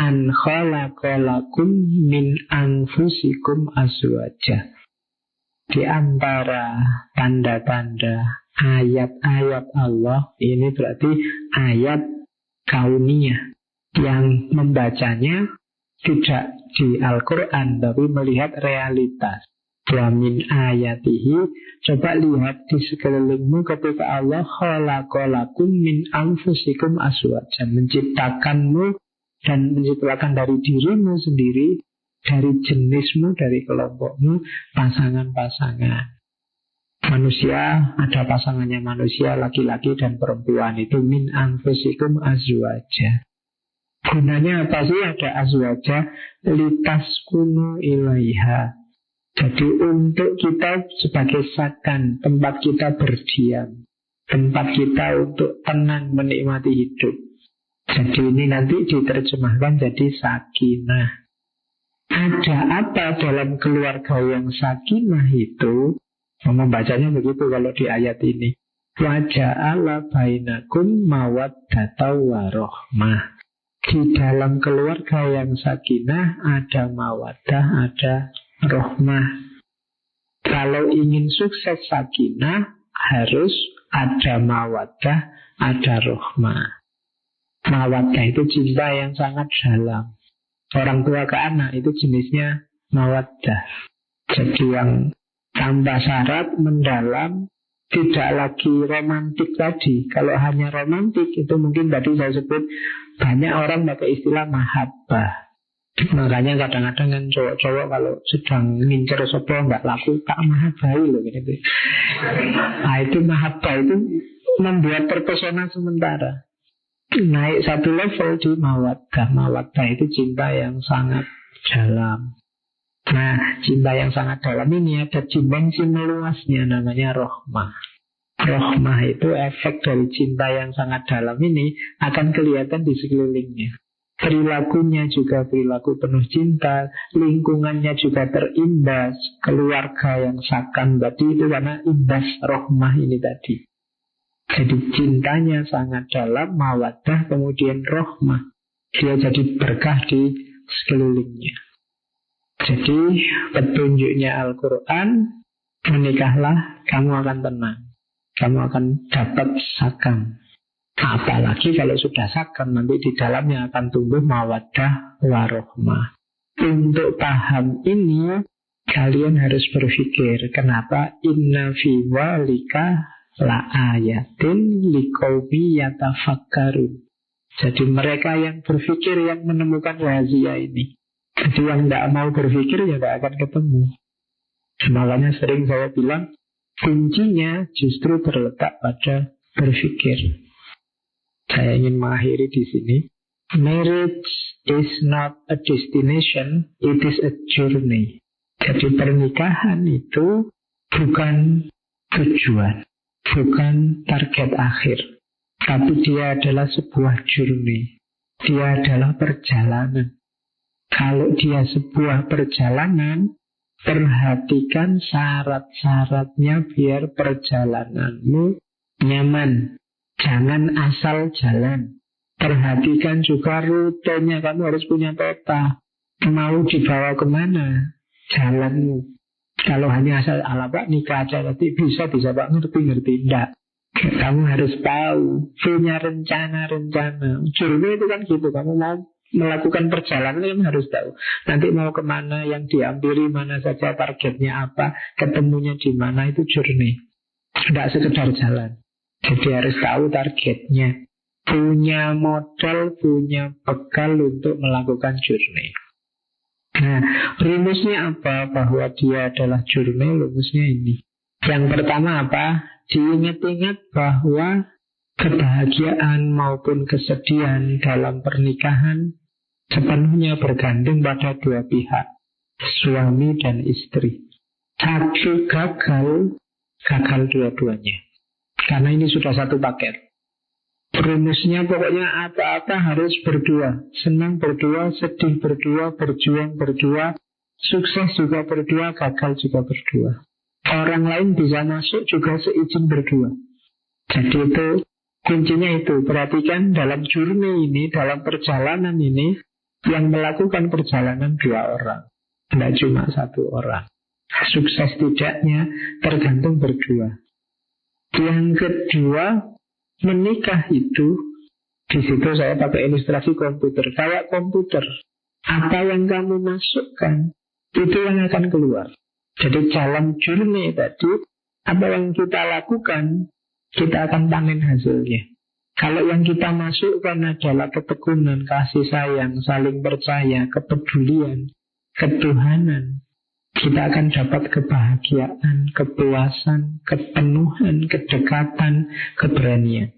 an khalaqalakum min anfusikum azwaja. Di antara tanda-tanda ayat-ayat Allah, ini berarti ayat kauniyah, yang membacanya tidak di Al-Quran tapi melihat realitas. Wa min ayatihi, coba lihat di sekelilingmu ketika Allah khalaqalakum min anfusikum azwajan, menciptakanmu dan menciptakan dari dirimu sendiri, dari jenismu, dari kelompokmu, pasangan-pasangan. Manusia, ada pasangannya manusia, laki-laki dan perempuan, itu min anfusikum azwaja. Gunanya apa sih ada azwaja? Litaskunu ilaiha. Jadi untuk kita sebagai sakan, tempat kita berdiam, tempat kita untuk tenang menikmati hidup. Jadi ini nanti diterjemahkan jadi sakinah. Ada apa dalam keluarga yang sakinah itu? Membacanya begitu kalau di ayat ini. Wa ja'ala bainakum mawaddata wa rahmah. Di dalam keluarga yang sakinah ada mawaddah, ada rahmah. Kalau ingin sukses sakinah, harus ada mawaddah, ada rahmah. Mawaddah itu cinta yang sangat dalam. Orang tua ke anak itu jenisnya mawaddah. Jadi yang tanpa syarat, mendalam, tidak lagi romantik tadi. Kalau hanya romantik itu mungkin tadi saya sebut banyak orang pakai istilah mahabbah. Makanya kadang-kadang kan cowok-cowok kalau sedang ngincer sopo nggak laku, tak mahabbai loh gitu. Nah itu mahabbah itu membuat terpesona sementara. Naik satu level di mawaddah. Mawaddah itu cinta yang sangat dalam. Nah, cinta yang sangat dalam ini ada dimensi meluasnya, namanya rahmah. Rahmah itu efek dari cinta yang sangat dalam ini akan kelihatan di sekelilingnya. Perilakunya juga perilaku penuh cinta, lingkungannya juga terimbas, keluarga yang sakan tadi itu karena imbas rahmah ini tadi. Jadi cintanya sangat dalam, mawaddah, kemudian rahmah. Dia jadi berkah di sekelilingnya. Jadi petunjuknya Al-Quran, menikahlah, kamu akan tenang, kamu akan dapat sakan. Apalagi kalau sudah sakan, nanti di dalamnya akan tumbuh mawaddah warahmah. Untuk paham ini, kalian harus berpikir, kenapa inna fi walika la ayatin liqaumi yatafakkarun. Jadi mereka yang berpikir yang menemukan rahasia ini. Jadi yang tidak mau berpikir ya tidak akan ketemu. Makanya sering saya bilang kuncinya justru terletak pada berpikir. Saya ingin mengakhiri di sini. Marriage is not a destination, it is a journey. Jadi pernikahan itu bukan tujuan, bukan target akhir, tapi dia adalah sebuah journey. Dia adalah perjalanan. Kalau dia sebuah perjalanan, perhatikan syarat-syaratnya biar perjalananmu nyaman. Jangan asal jalan. Perhatikan juga rutenya, kamu harus punya peta. Mau dibawa kemana jalanmu. Kalau hanya asal ala Pak nikah aja nanti bisa Pak ngerti enggak. Kamu harus tahu, punya rencana-rencana. Journey itu kan gitu, kamu mau melakukan perjalanan yang harus tahu. Nanti mau kemana, yang dihampiri mana saja, targetnya apa, ketemunya di mana, itu journey. Tidak sekedar jalan. Jadi harus tahu targetnya. punya modal, punya bekal untuk melakukan journey. Nah, rumusnya apa? Bahwa dia adalah journey, rumusnya ini. Yang pertama apa? Diingat-ingat bahwa kebahagiaan maupun kesedihan dalam pernikahan sepenuhnya bergantung pada dua pihak, suami dan istri. Satu gagal, gagal dua-duanya. Karena ini sudah satu paket. Rumusnya pokoknya apa-apa harus berdua. Senang berdua, sedih berdua, berjuang berdua, sukses juga berdua, gagal juga berdua. Orang lain bisa masuk juga seizin berdua. Jadi itu kuncinya itu. Perhatikan dalam journey ini, dalam perjalanan ini, yang melakukan perjalanan dua orang, tidak cuma satu orang. Sukses tidaknya tergantung berdua. Yang kedua, menikah itu, di situ saya pakai ilustrasi komputer. Kayak komputer, apa yang kamu masukkan, itu yang akan keluar. Jadi jalan journey tadi, apa yang kita lakukan, kita akan panen hasilnya. Kalau yang kita masukkan adalah ketekunan, kasih sayang, saling percaya, kepedulian, ketuhanan, kita akan dapat kebahagiaan, kepuasan, kepenuhan, kedekatan, keberanian.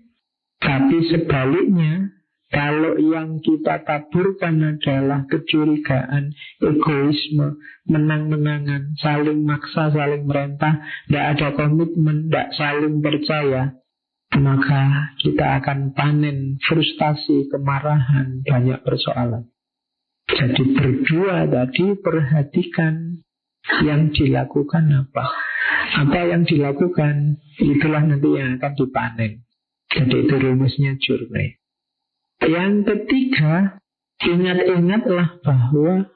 Tapi sebaliknya, kalau yang kita taburkan adalah kecurigaan, egoisme, menang-menangan, saling maksa, saling merentah, tidak ada komitmen, tidak saling percaya, maka kita akan panen frustasi, kemarahan, banyak persoalan. Jadi berdua tadi perhatikan yang dilakukan apa. Apa yang dilakukan, itulah nanti yang akan dipanen. Jadi itu rumusnya journey. Yang ketiga, ingat-ingatlah bahwa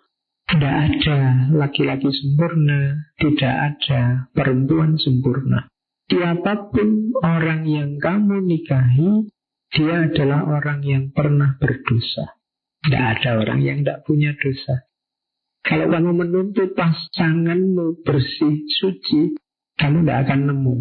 tidak ada laki-laki sempurna, tidak ada perempuan sempurna. Siapapun orang yang kamu nikahi, dia adalah orang yang pernah berdosa. Tidak ada orang yang tidak punya dosa. Kalau kamu menuntut pasanganmu bersih, suci, kamu tidak akan nemu.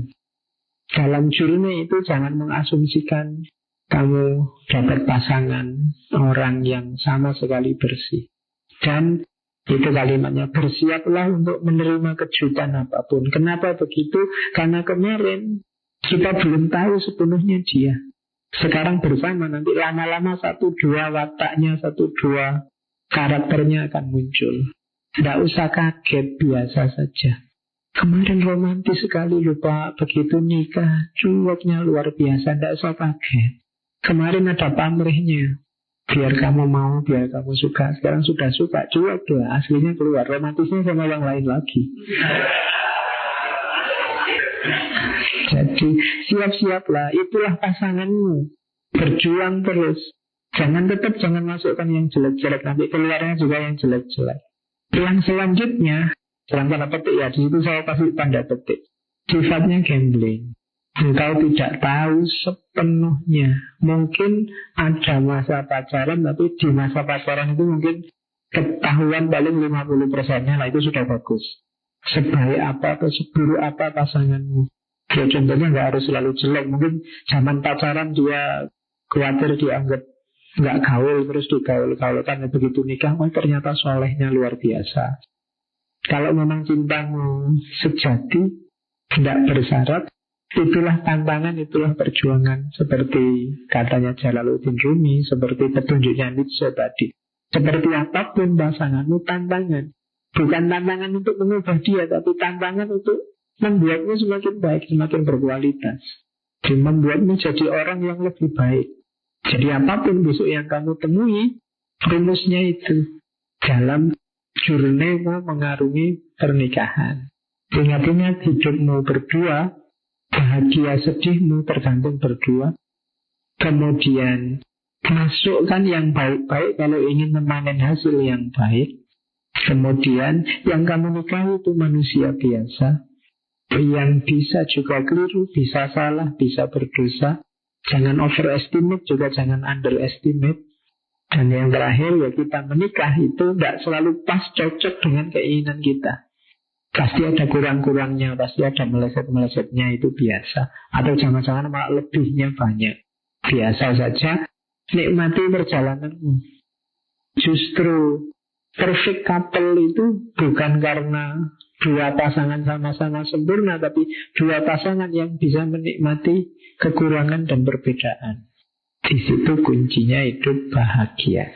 Dalam journey itu jangan mengasumsikan kamu dapat pasangan orang yang sama sekali bersih. Dan itu kalimatnya, bersiaplah untuk menerima kejutan apapun. Kenapa begitu? Karena kemarin kita belum tahu sepenuhnya dia. Sekarang bersama, nanti lama-lama satu dua wataknya, satu dua karakternya akan muncul. Tidak usah kaget, biasa saja. Kemarin romantis sekali lupa, begitu nikah cueknya luar biasa, tidak usah kaget. Kemarin ada pamrihnya, biar kamu mau, biar kamu suka. Sekarang sudah suka, cuek lah, aslinya keluar. Romantisnya sama yang lain lagi. Jadi siap-siaplah, itulah pasanganmu. Berjuang terus. Jangan masukkan yang jelek-jelek, nanti keluarnya juga yang jelek-jelek. Yang selanjutnya, dalam tanda petik ya, di situ saya kasih tanda petik. Sifatnya gambling. Engkau tidak tahu sepenuhnya. Mungkin ada masa pacaran, tapi di masa pacaran itu mungkin ketahuan paling 50%-nya, lah itu sudah bagus. Sebaik apa atau seburuk apa pasanganmu. Ya contohnya nggak harus selalu jelek. Mungkin zaman pacaran dia khawatir dianggap nggak gaul, terus digaul-gaulkan, begitu nikah, ternyata solehnya luar biasa. Kalau memang cintamu sejati, tidak bersyarat, itulah tantangan, itulah perjuangan. Seperti katanya Jalaluddin Rumi, seperti petunjuknya Nietzsche tadi. Seperti apapun pasanganmu, tantangan. Bukan tantangan untuk mengubah dia, tapi tantangan untuk membuatmu semakin baik, semakin berkualitas. Dan membuatmu jadi orang yang lebih baik. Jadi apapun besok yang kamu temui, rumusnya itu dalam journey-mu mengarungi pernikahan. Ingat-ingat hidupmu berdua, bahagia sedihmu tergantung berdua. Kemudian masukkan yang baik-baik kalau ingin memanen hasil yang baik. Kemudian yang kamu nikahi itu manusia biasa, yang bisa juga keliru, bisa salah, bisa berdosa. Jangan overestimate, juga jangan underestimate. Dan yang terakhir ya, kita menikah itu tidak selalu pas cocok dengan keinginan kita. Pasti ada kurang-kurangnya, pasti ada meleset-melesetnya, itu biasa. Atau jangan-jangan malah lebihnya banyak. biasa saja, nikmati perjalananmu. Justru perfect couple itu bukan karena dua pasangan sama-sama sempurna, tapi dua pasangan yang bisa menikmati kekurangan dan perbedaan. Di situ kuncinya hidup bahagia.